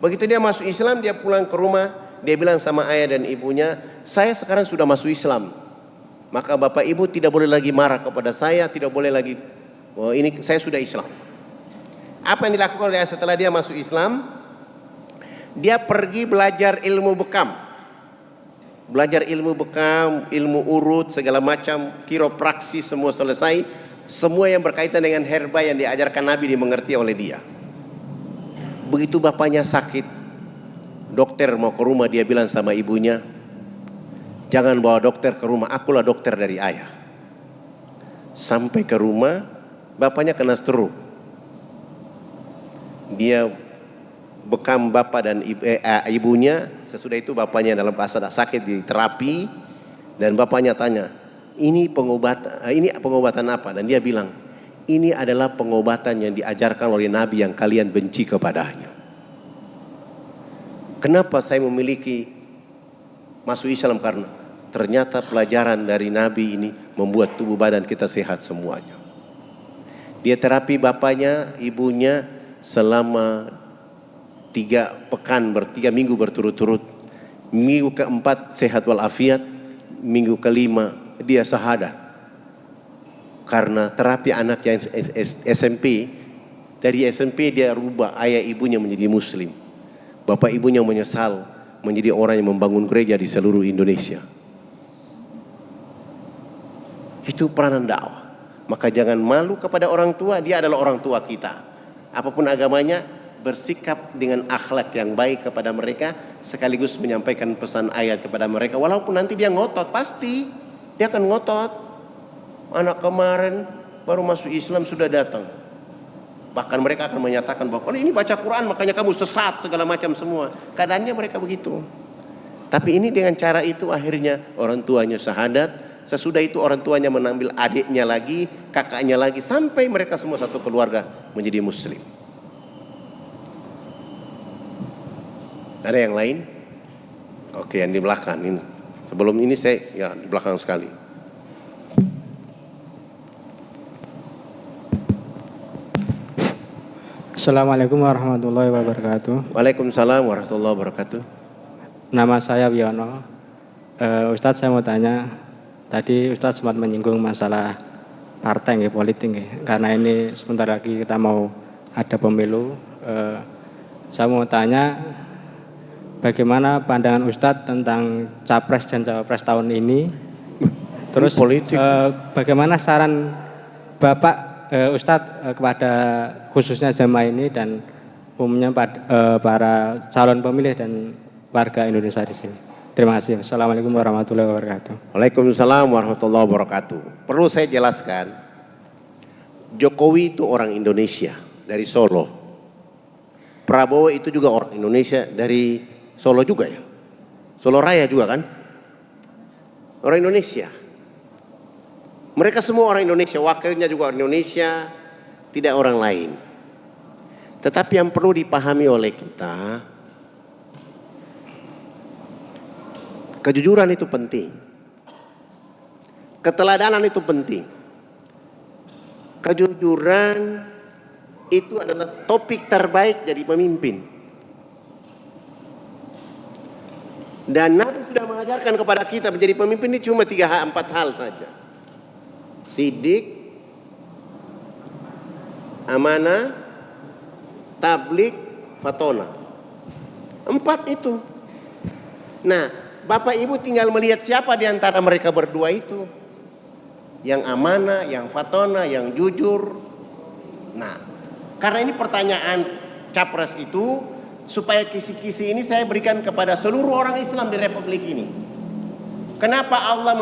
Begitu dia masuk Islam, dia pulang ke rumah, dia bilang sama ayah dan ibunya, saya sekarang sudah masuk Islam. Maka bapak ibu tidak boleh lagi marah kepada saya, tidak boleh lagi, oh ini saya sudah Islam. Apa yang dilakukan oleh setelah dia masuk Islam? Dia pergi belajar ilmu bekam. Belajar ilmu bekam, ilmu urut, segala macam, kiropraksis semua selesai. Semua yang berkaitan dengan herba yang diajarkan Nabi dimengerti oleh dia. Begitu bapaknya sakit, dokter mau ke rumah, dia bilang sama ibunya, jangan bawa dokter ke rumah, akulah dokter dari ayah. Sampai ke rumah, bapaknya kena stroke. Dia bekam bapak dan ibunya. Sesudah itu bapaknya dalam keadaan sakit di terapi, dan bapaknya tanya, ini pengobatan apa? Dan dia bilang, ini adalah pengobatan yang diajarkan oleh Nabi yang kalian benci kepadanya. Kenapa saya memiliki masuk Islam? Karena ternyata pelajaran dari Nabi ini membuat tubuh badan kita sehat semuanya. Dia terapi bapaknya, ibunya selama 3 minggu berturut-turut. Minggu keempat sehat walafiat, minggu kelima dia syahadat. Karena terapi anak yang SMP, dari SMP dia rubah ayah ibunya menjadi Muslim. Bapak ibunya menyesal menjadi orang yang membangun gereja di seluruh Indonesia. Itu peranan dakwah. Maka jangan malu kepada orang tua, dia adalah orang tua kita. Apapun agamanya, bersikap dengan akhlak yang baik kepada mereka, sekaligus menyampaikan pesan ayat kepada mereka. Walaupun nanti dia ngotot, pasti dia akan ngotot. Anak kemarin baru masuk Islam sudah datang. Bahkan mereka akan menyatakan bahwa ini baca Quran makanya kamu sesat segala macam semua. Keadaannya mereka begitu. Tapi ini dengan cara itu akhirnya orang tuanya syahadat. Sesudah itu orang tuanya menambil adiknya lagi, kakaknya lagi, sampai mereka semua satu keluarga menjadi Muslim. Ada yang lain? Oke, yang di belakang ini. Sebelum ini saya ya di belakang sekali. Assalamualaikum warahmatullahi wabarakatuh. Waalaikumsalam warahmatullahi wabarakatuh. Nama saya Wiono. Ustadz, saya mau tanya, tadi Ustadz sempat menyinggung masalah partai politik karena ini sebentar lagi kita mau ada pemilu. Saya mau tanya bagaimana pandangan Ustadz tentang capres dan cawapres tahun ini. Terus bagaimana saran Bapak Ustadz kepada khususnya jamaah ini dan umumnya para calon pemilih dan warga Indonesia di sini. Terima kasih. Assalamualaikum warahmatullahi wabarakatuh. Waalaikumsalam warahmatullahi wabarakatuh. Perlu saya jelaskan, Jokowi itu orang Indonesia dari Solo. Prabowo itu juga orang Indonesia dari Solo juga ya. Solo Raya juga kan? Orang Indonesia. Mereka semua orang Indonesia, wakilnya juga orang Indonesia, tidak orang lain. Tetapi yang perlu dipahami oleh kita, kejujuran itu penting. Keteladanan itu penting. Kejujuran itu adalah topik terbaik jadi pemimpin. Dan Nabi sudah mengajarkan kepada kita menjadi pemimpin ini cuma 3-4 hal saja. Sidik, amanah, tablik, fatona. 4 itu. Nah, Bapak Ibu tinggal melihat siapa di antara mereka berdua itu. Yang amanah, yang fatona, yang jujur. Nah, karena ini pertanyaan capres itu, supaya kisi-kisi ini saya berikan kepada seluruh orang Islam di Republik ini. Kenapa Allah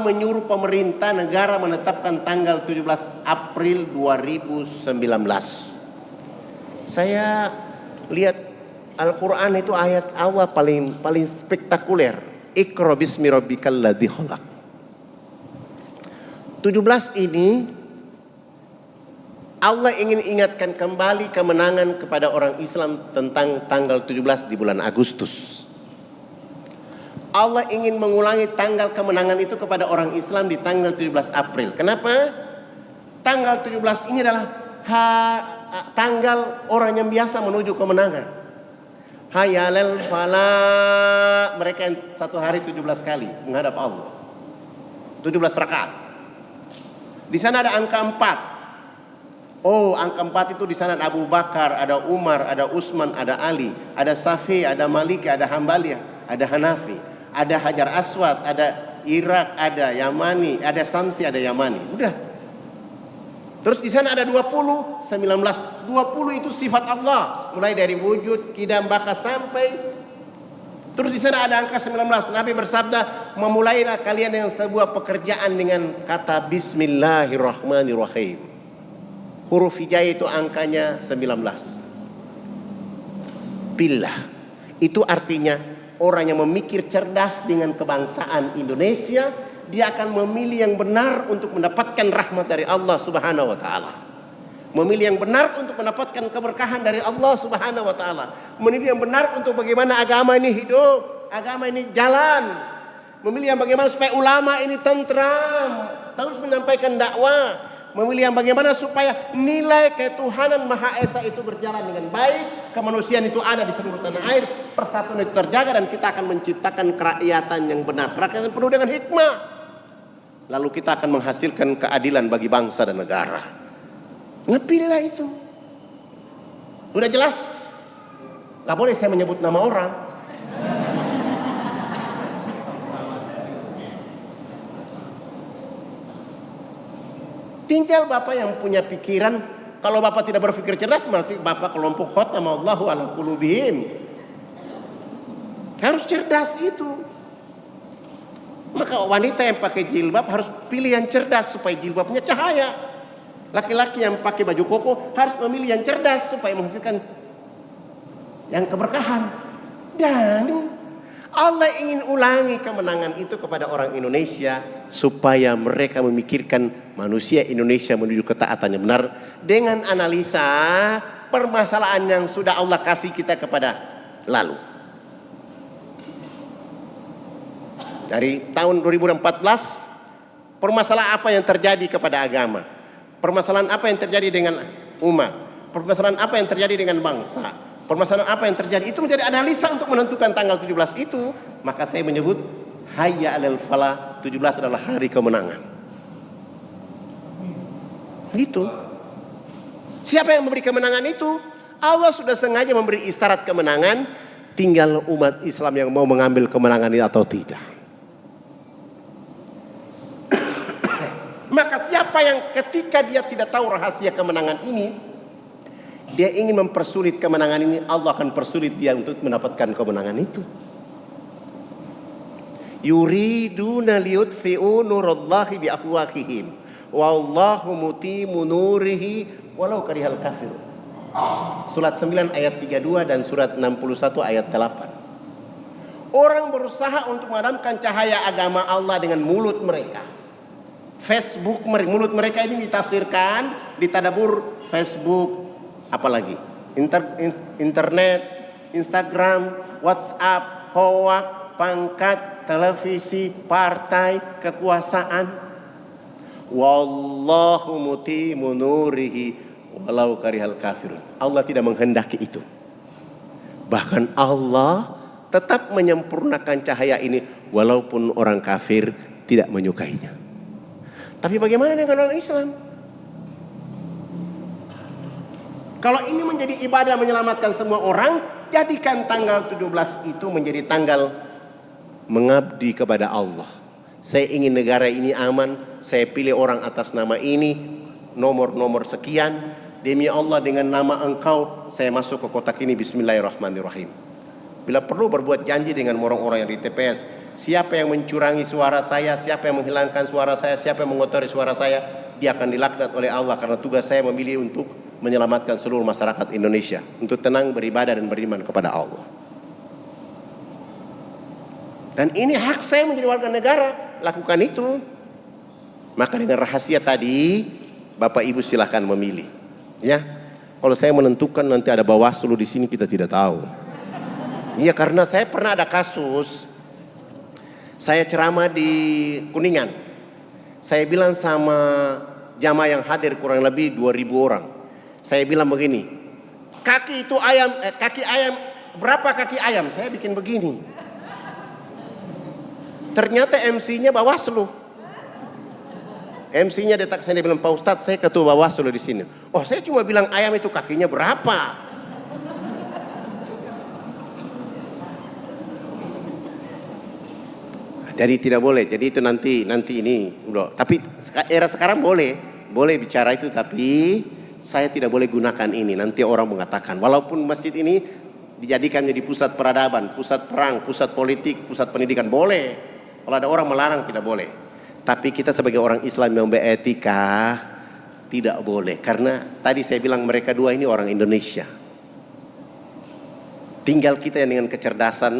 menyuruh pemerintah negara menetapkan tanggal 17 April 2019. Saya lihat Al-Quran itu ayat awal paling spektakuler. Iqra bismi rabbikal ladzi khalaq. 17 ini Allah ingin ingatkan kembali kemenangan kepada orang Islam tentang tanggal 17 di bulan Agustus. Allah ingin mengulangi tanggal kemenangan itu kepada orang Islam di tanggal 17 April. Kenapa? Tanggal 17 ini adalah tanggal orang yang biasa menuju kemenangan. Hayalal falah, mereka yang satu hari 17 kali menghadap Allah. 17 rakaat. Di sana ada angka 4. Oh, angka 4 itu di sana ada Abu Bakar, ada Umar, ada Utsman, ada Ali, ada Syafi'i, ada Maliki, ada Hambali, ada Hanafi. Ada Hajar Aswad, ada Irak, ada Yamani, ada Samsi, ada Yamani. Udah. Terus di sana ada 20, 19. 20 itu sifat Allah. Mulai dari wujud, kidam, baka sampai. Terus di sana ada angka 19. Nabi bersabda, memulailah kalian dengan sebuah pekerjaan dengan kata Bismillahirrahmanirrahim. Huruf hijaiyah itu angkanya 19. Billah. Itu artinya orang yang memikir cerdas dengan kebangsaan Indonesia, dia akan memilih yang benar untuk mendapatkan rahmat dari Allah Subhanahu wa taala. Memilih yang benar untuk mendapatkan keberkahan dari Allah Subhanahu wa taala. Memilih yang benar untuk bagaimana agama ini hidup, agama ini jalan. Memilih yang bagaimana supaya ulama ini tentram, terus menyampaikan dakwah. Memilih yang bagaimana supaya nilai ketuhanan Maha Esa itu berjalan dengan baik, kemanusiaan itu ada di seluruh tanah air, persatuan itu terjaga, dan kita akan menciptakan kerakyatan yang benar, kerakyatan penuh dengan hikmah. Lalu kita akan menghasilkan keadilan bagi bangsa dan negara. Pilihlah itu. Udah jelas? Gak boleh saya menyebut nama orang. Tinggal Bapak yang punya pikiran. Kalau Bapak tidak berpikir cerdas, berarti Bapak kelompok khatama Allahu ala qulubihim. Harus cerdas itu. Maka wanita yang pakai jilbab harus pilih yang cerdas supaya jilbabnya cahaya. Laki-laki yang pakai baju koko harus memilih yang cerdas supaya menghasilkan yang keberkahan. Dan Allah ingin ulangi kemenangan itu kepada orang Indonesia supaya mereka memikirkan manusia Indonesia menuju ketaatan yang benar dengan analisa permasalahan yang sudah Allah kasih kita kepada lalu. Dari tahun 2014, permasalahan apa yang terjadi kepada agama? Permasalahan apa yang terjadi dengan umat? permasalahan apa yang terjadi dengan bangsa, permasalahan apa yang terjadi, itu menjadi analisa untuk menentukan tanggal 17 itu. Maka saya menyebut hayya 'alal falah, 17 adalah hari kemenangan. Gitu. Siapa yang memberi kemenangan itu? Allah sudah sengaja memberi isyarat kemenangan, tinggal umat Islam yang mau mengambil kemenangan ini atau tidak. Maka siapa yang ketika dia tidak tahu rahasia kemenangan ini, dia ingin mempersulit kemenangan ini, Allah akan persulit dia untuk mendapatkan kemenangan itu. Yuriduna liyutfi'u nurallahi biafwahihim wallahu mutimmu nurihi walau karihal kafir. Surat 9 ayat 32 dan surat 61 ayat 8. Orang berusaha untuk memadamkan cahaya agama Allah dengan mulut mereka. Facebook, mulut mereka ini ditafsirkan, ditadabur Facebook, apalagi internet, Instagram, WhatsApp, hoak, pangkat, televisi, partai, kekuasaan. Wallahu mutimmu nurihi walau karihal kafirun. Allah tidak menghendaki itu. Bahkan Allah tetap menyempurnakan cahaya ini walaupun orang kafir tidak menyukainya. Tapi bagaimana dengan orang Islam? Kalau ini menjadi ibadah menyelamatkan semua orang, jadikan tanggal 17 itu menjadi tanggal mengabdi kepada Allah. Saya ingin negara ini aman, saya pilih orang atas nama ini, nomor sekian, demi Allah dengan nama engkau saya masuk ke kotak ini, bismillahirrahmanirrahim. Bila perlu berbuat janji dengan orang-orang yang di TPS, siapa yang mencurangi suara saya, siapa yang menghilangkan suara saya, siapa yang mengotori suara saya, dia akan dilaknat oleh Allah, karena tugas saya memilih untuk menyelamatkan seluruh masyarakat Indonesia untuk tenang beribadah dan beriman kepada Allah. Dan ini hak saya menjadi warga negara, lakukan itu. Maka dengan rahasia tadi, Bapak Ibu silahkan memilih. Ya, kalau saya menentukan nanti ada Bawaslu di sini, kita tidak tahu. Iya, karena saya pernah ada kasus. Saya ceramah di Kuningan. Saya bilang sama jamaah yang hadir kurang lebih 2.000 orang. Saya bilang begini, kaki ayam, berapa kaki ayam? Saya bikin begini. Ternyata MC-nya Bawaslu. MC-nya detak saya, dia bilang, Pak Ustadz, saya ketua Bawaslu di sini. Oh, saya cuma bilang ayam itu kakinya berapa? Jadi tidak boleh. Jadi itu nanti ini udah. Tapi era sekarang boleh bicara itu, tapi saya tidak boleh gunakan ini. Nanti orang mengatakan, walaupun masjid ini dijadikan menjadi pusat peradaban, pusat perang, pusat politik, pusat pendidikan, boleh. Kalau ada orang melarang tidak boleh. Tapi kita sebagai orang Islam yang beretika tidak boleh. Karena tadi saya bilang mereka dua ini orang Indonesia. Tinggal kita yang dengan kecerdasan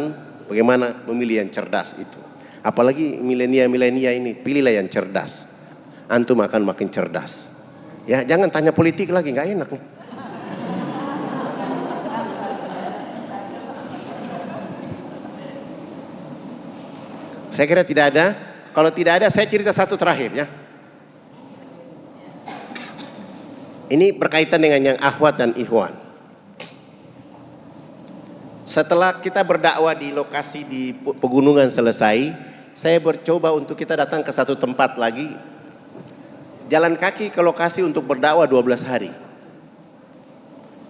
bagaimana memilih yang cerdas itu. Apalagi milenia ini, pilihlah yang cerdas. Antum akan makin cerdas. Ya, jangan tanya politik lagi, nggak enak. Saya kira tidak ada. Kalau tidak ada, saya cerita satu terakhir ya. Ini berkaitan dengan yang akhwat dan ikhwan. Setelah kita berdakwah di lokasi di pegunungan selesai, saya bercoba untuk kita datang ke satu tempat lagi, jalan kaki ke lokasi untuk berdakwah 12 hari.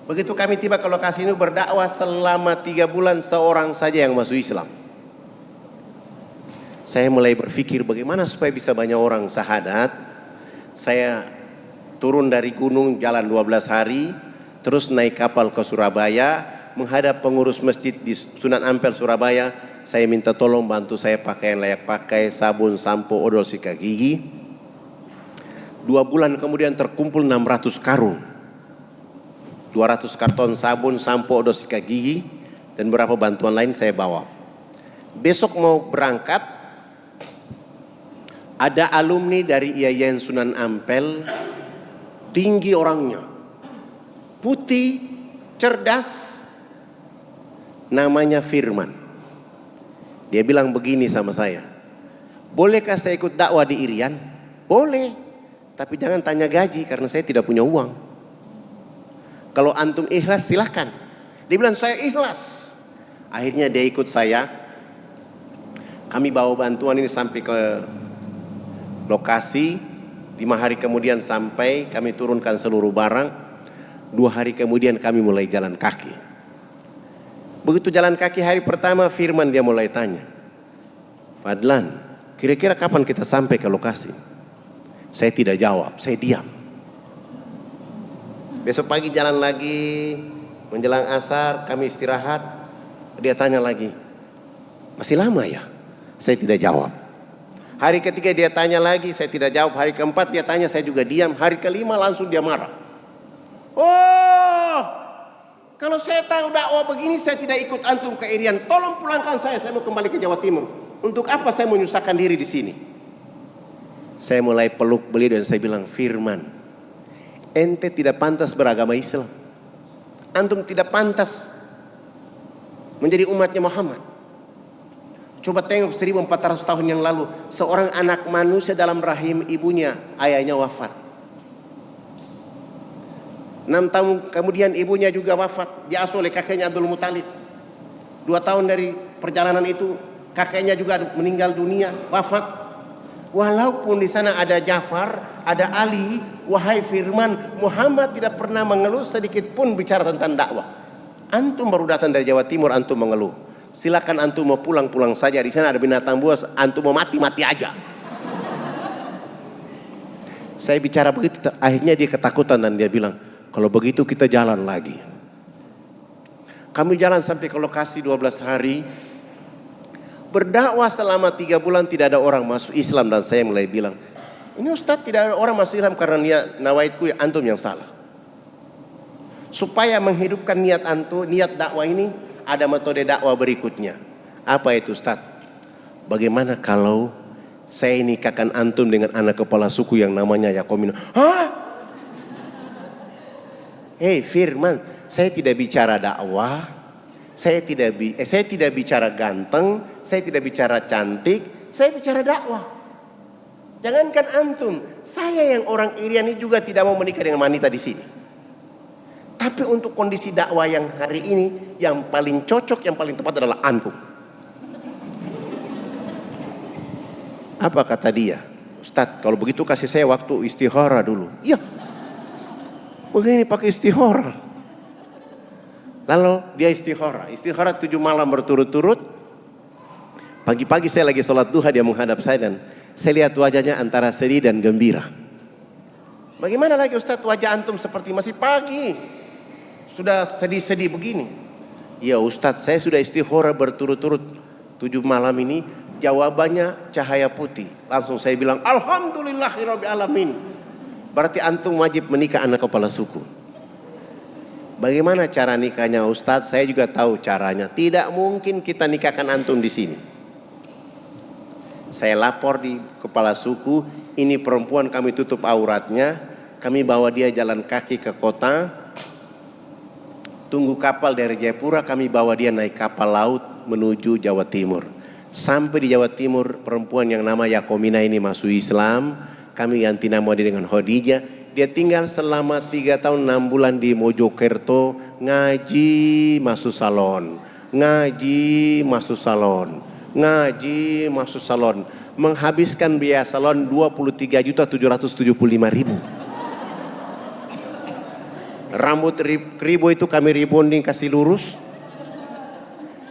Begitu kami tiba ke lokasi ini, berdakwah selama 3 bulan seorang saja yang masuk Islam. Saya mulai berpikir bagaimana supaya bisa banyak orang syahadat. Saya turun dari gunung, jalan 12 hari, terus naik kapal ke Surabaya, menghadap pengurus masjid di Sunan Ampel Surabaya. Saya minta tolong bantu saya pakaian layak pakai, sabun, sampo, odol sikat gigi. 2 bulan kemudian terkumpul 600 karung. 200 karton sabun, sampo, odol sikat gigi, dan beberapa bantuan lain saya bawa. Besok mau berangkat, ada alumni dari IAIN Sunan Ampel, tinggi orangnya, putih, cerdas, namanya Firman. Dia bilang begini sama saya, bolehkah saya ikut dakwah di Irian? Boleh, tapi jangan tanya gaji karena saya tidak punya uang. Kalau antum ikhlas silahkan. Dia bilang saya ikhlas. Akhirnya dia ikut saya. Kami bawa bantuan ini sampai ke lokasi. 5 hari kemudian sampai, kami turunkan seluruh barang. 2 hari kemudian kami mulai jalan kaki. Begitu jalan kaki hari pertama, Firman dia mulai tanya, Fadlan, kira-kira kapan kita sampai ke lokasi? Saya tidak jawab, saya diam. Besok pagi jalan lagi, menjelang asar kami istirahat. Dia tanya lagi, masih lama ya? Saya tidak jawab. Hari ketiga dia tanya lagi, saya tidak jawab. Hari keempat dia tanya, saya juga diam. Hari kelima langsung dia marah. Oh, kalau saya tahu dakwah begini saya tidak ikut antum ke Irian. Tolong pulangkan saya mau kembali ke Jawa Timur. Untuk apa saya menyusahkan diri di sini? Saya mulai peluk beliau dan saya bilang, Firman, ente tidak pantas beragama Islam. Antum tidak pantas menjadi umatnya Muhammad. Coba tengok 1400 tahun yang lalu, seorang anak manusia dalam rahim ibunya, ayahnya wafat. 6 tahun kemudian ibunya juga wafat, diasuh oleh kakeknya Abdul Muthalib. 2 tahun dari perjalanan itu, kakeknya juga meninggal dunia, wafat. Walaupun di sana ada Ja'far, ada Ali, wahai Firman, Muhammad tidak pernah mengeluh sedikit pun bicara tentang dakwah. Antum baru datang dari Jawa Timur, antum mengeluh. Silakan antum mau pulang saja, di sana ada binatang buas, antum mau mati aja. Saya bicara begitu, akhirnya dia ketakutan dan dia bilang, kalau begitu kita jalan lagi. Kami jalan sampai ke lokasi 12 hari. Berdakwah selama 3 bulan tidak ada orang masuk Islam dan saya mulai bilang, ini Ustadz tidak ada orang masuk Islam karena niat nawaitku antum yang salah. Supaya menghidupkan niat antum, niat dakwah ini, ada metode dakwah berikutnya. Apa itu Ustaz? Bagaimana kalau saya nikahkan antum dengan anak kepala suku yang namanya Yakomino? Hah? Hei Firman, saya tidak bicara dakwah, saya tidak bicara ganteng, saya tidak bicara cantik, saya bicara dakwah. Jangankan antum, saya yang orang Irian ini juga tidak mau menikah dengan wanita di sini. Tapi untuk kondisi dakwah yang hari ini, yang paling cocok, yang paling tepat adalah antum. Apa kata dia? Ustadz, kalau begitu kasih saya waktu istihara dulu. Iya, begini pakai istihara. Lalu dia istihara 7 malam berturut-turut. Pagi-pagi saya lagi sholat duha, dia menghadap saya dan saya lihat wajahnya antara sedih dan gembira. Bagaimana lagi Ustadz wajah antum seperti masih pagi? Sudah sedih-sedih begini. Ya Ustadz, saya sudah istihara berturut-turut 7 malam ini, jawabannya cahaya putih. Langsung saya bilang, Alhamdulillahirabbil alamin. Berarti antum wajib menikah anak kepala suku. Bagaimana cara nikahnya Ustadz? Saya juga tahu caranya. Tidak mungkin kita nikahkan antum di sini. Saya lapor di kepala suku, ini perempuan kami tutup auratnya, kami bawa dia jalan kaki ke kota. Tunggu kapal dari Jayapura, kami bawa dia naik kapal laut menuju Jawa Timur. Sampai di Jawa Timur, perempuan yang nama Yakomina ini masuk Islam. Kami ganti nama dia dengan Khadijah. Dia tinggal selama 3 tahun 6 bulan di Mojokerto, ngaji masuk salon, ngaji masuk salon, ngaji masuk salon. Menghabiskan biaya salon 23.775.000. Rambut kribo itu kami rebonding kasih lurus.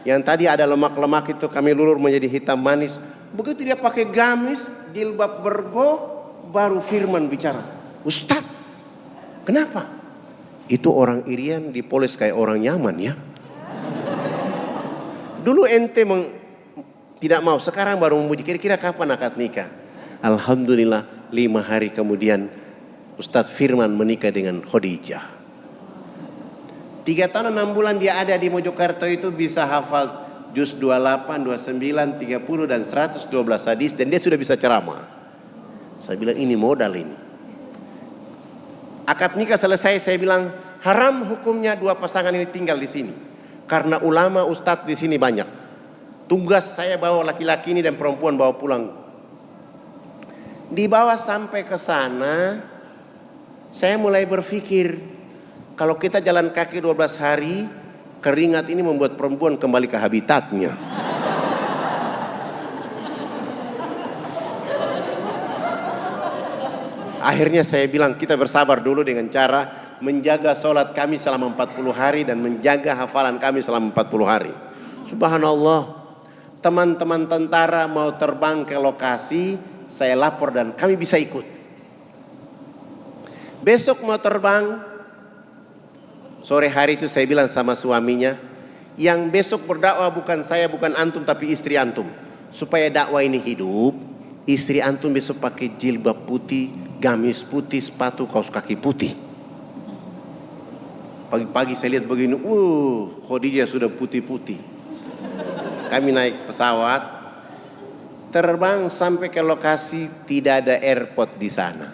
Yang tadi ada lemak-lemak itu kami lulur menjadi hitam manis. Begitu dia pakai gamis, jilbab bergo, baru Firman bicara. Ustadz, kenapa? Itu orang Irian dipoles kayak orang Yaman ya. Dulu ente tidak mau, sekarang baru memuji. Kira-kira kapan akad nikah? Alhamdulillah 5 hari kemudian Ustadz Firman menikah dengan Khadijah. 3 tahun 6 bulan dia ada di Mojokerto itu bisa hafal juz 28, 29, 30 dan 112 hadis dan dia sudah bisa ceramah. Saya bilang ini modal ini. Akad nikah selesai, saya bilang haram hukumnya 2 pasangan ini tinggal di sini. Karena ulama ustadz di sini banyak. Tugas saya bawa laki-laki ini dan perempuan bawa pulang. Dibawa sampai ke sana, saya mulai berpikir, Kalau kita jalan kaki 12 hari, keringat ini membuat perempuan kembali ke habitatnya. Akhirnya saya bilang kita bersabar dulu dengan cara menjaga sholat kami selama 40 hari dan menjaga hafalan kami selama 40 hari. Subhanallah, teman-teman tentara mau terbang ke lokasi, saya lapor dan kami bisa ikut. Besok mau terbang, sore hari itu saya bilang sama suaminya, yang besok berdakwah bukan saya, bukan antum, tapi istri antum. Supaya dakwah ini hidup, istri antum besok pakai jilbab putih, gamis putih, sepatu kaos kaki putih. Pagi-pagi saya lihat begini, Khadijah sudah putih-putih. Kami naik pesawat, terbang sampai ke lokasi, tidak ada airport di sana.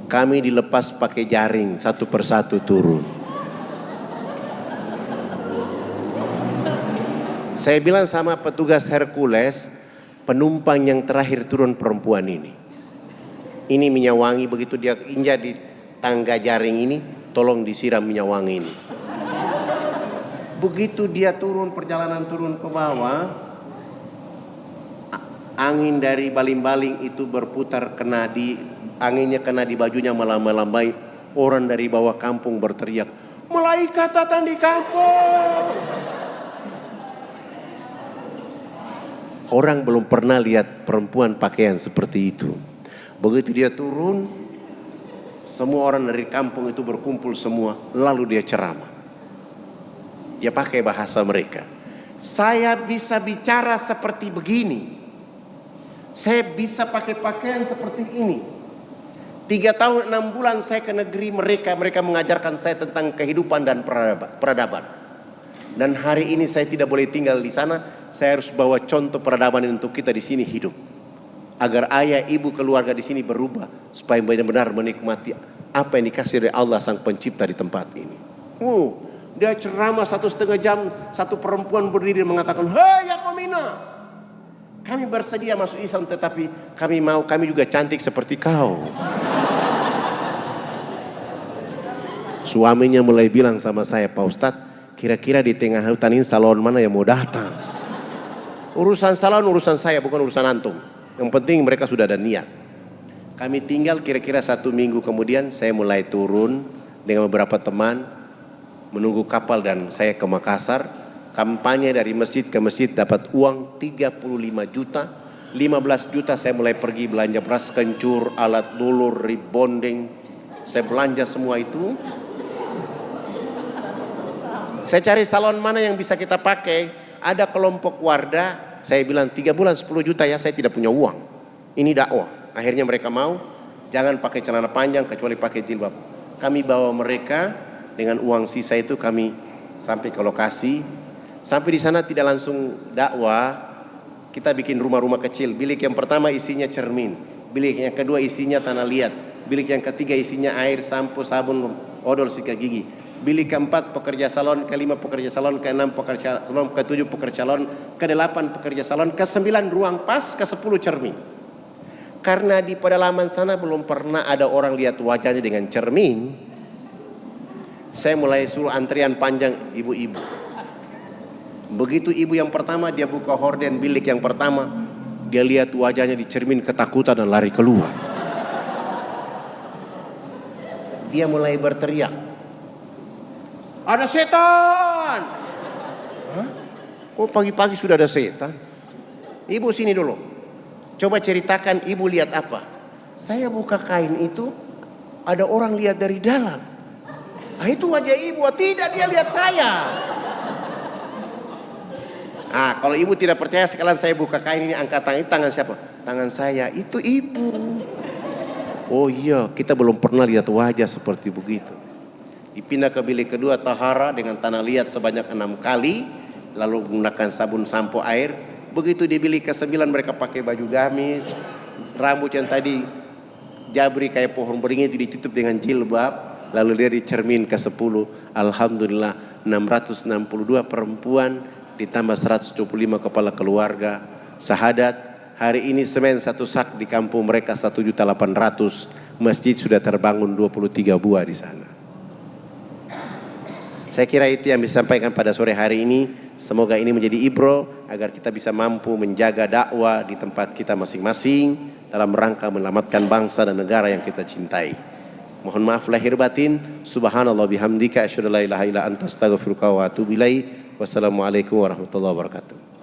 Kami dilepas pakai jaring, satu persatu turun. Saya bilang sama petugas Hercules, penumpang yang terakhir turun perempuan ini. Ini minyak wangi, begitu dia injak di tangga jaring ini, tolong disiram minyak wangi ini. Begitu dia turun, perjalanan turun ke bawah, angin dari baling-baling itu berputar, anginnya kena di bajunya, melambai. Orang dari bawah kampung berteriak, malaikat datang di kampung. Orang belum pernah lihat perempuan pakaian seperti itu. Begitu dia turun, semua orang dari kampung itu berkumpul semua, lalu dia ceramah. Dia pakai bahasa mereka. Saya bisa bicara seperti begini. Saya bisa pakai pakaian seperti ini. 3 tahun 6 bulan saya ke negeri mereka mengajarkan saya tentang kehidupan dan peradaban. Dan hari ini saya tidak boleh tinggal di sana, saya harus bawa contoh peradaban untuk kita di sini hidup. Agar ayah, ibu, keluarga di sini berubah supaya benar-benar menikmati apa yang dikasih oleh Allah Sang Pencipta di tempat ini. Dia ceramah 1,5 jam, satu perempuan berdiri mengatakan, "Hei Yakomina, kami bersedia masuk Islam, tetapi kami juga cantik seperti kau." Suaminya mulai bilang sama saya, "Pak Ustadz, kira-kira di tengah hutan ini salon mana yang mau datang?" Urusan salon urusan saya, bukan urusan antum. Yang penting mereka sudah ada niat. Kami tinggal kira-kira 1 minggu kemudian, saya mulai turun dengan beberapa teman menunggu kapal dan saya ke Makassar. Kampanye dari masjid ke masjid, dapat uang 35 juta. 15 juta saya mulai pergi belanja beras kencur, alat dulur, rebonding. Saya belanja semua itu. Saya cari salon mana yang bisa kita pakai. Ada kelompok Wardah, saya bilang 3 bulan 10 juta ya, saya tidak punya uang. Ini dakwah. Akhirnya mereka mau, jangan pakai celana panjang kecuali pakai jilbab. Kami bawa mereka. Dengan uang sisa itu kami sampai ke lokasi. Sampai di sana tidak langsung dakwah. Kita bikin rumah-rumah kecil. Bilik yang pertama isinya cermin. Bilik yang kedua isinya tanah liat. Bilik yang ketiga isinya air, sampo, sabun, odol, sikat gigi. Bilik keempat pekerja salon, kelima pekerja salon, keenam pekerja salon, ketujuh pekerja salon, kedelapan pekerja salon, ke-9 ruang pas, ke-10 cermin. Karena di pedalaman sana belum pernah ada orang lihat wajahnya dengan cermin. Saya mulai suruh antrian panjang ibu-ibu. Begitu ibu yang pertama, dia buka horden bilik yang pertama, dia lihat wajahnya di cermin, ketakutan dan lari keluar. Dia mulai berteriak, "Ada setan!" Hah? Kok pagi-pagi sudah ada setan? "Ibu sini dulu, coba ceritakan ibu lihat apa." Saya buka kain itu, ada orang lihat dari dalam. Itu wajah ibu. Tidak, dia lihat saya. Kalau ibu tidak percaya, sekalian saya buka kain ini, angkat tangan. Itu tangan siapa? Tangan saya. Itu ibu. Oh iya, kita belum pernah lihat wajah seperti begitu. Dipindah ke bilik kedua, tahara dengan tanah liat sebanyak 6 kali, lalu menggunakan sabun, sampo, air. Begitu di bilik ke-9 mereka pakai baju gamis, rambut yang tadi jabri kayak pohon beringin itu ditutup dengan jilbab. Lalu dia di cermin ke-10, alhamdulillah 662 perempuan ditambah 125 kepala keluarga syahadat. Hari ini semen 1 sak di kampung mereka 1.800.000. Masjid sudah terbangun 23 buah di sana. Saya kira itu yang bisa disampaikan pada sore hari ini. Semoga ini menjadi ibro agar kita bisa mampu menjaga dakwah di tempat kita masing-masing dalam rangka menyelamatkan bangsa dan negara yang kita cintai. Mohon maaf lahir batin. Subhanallah bihamdika asyhadu an la ilaha illa anta astaghfiruka wa atubu ilaik. Wassalamualaikum warahmatullahi wabarakatuh.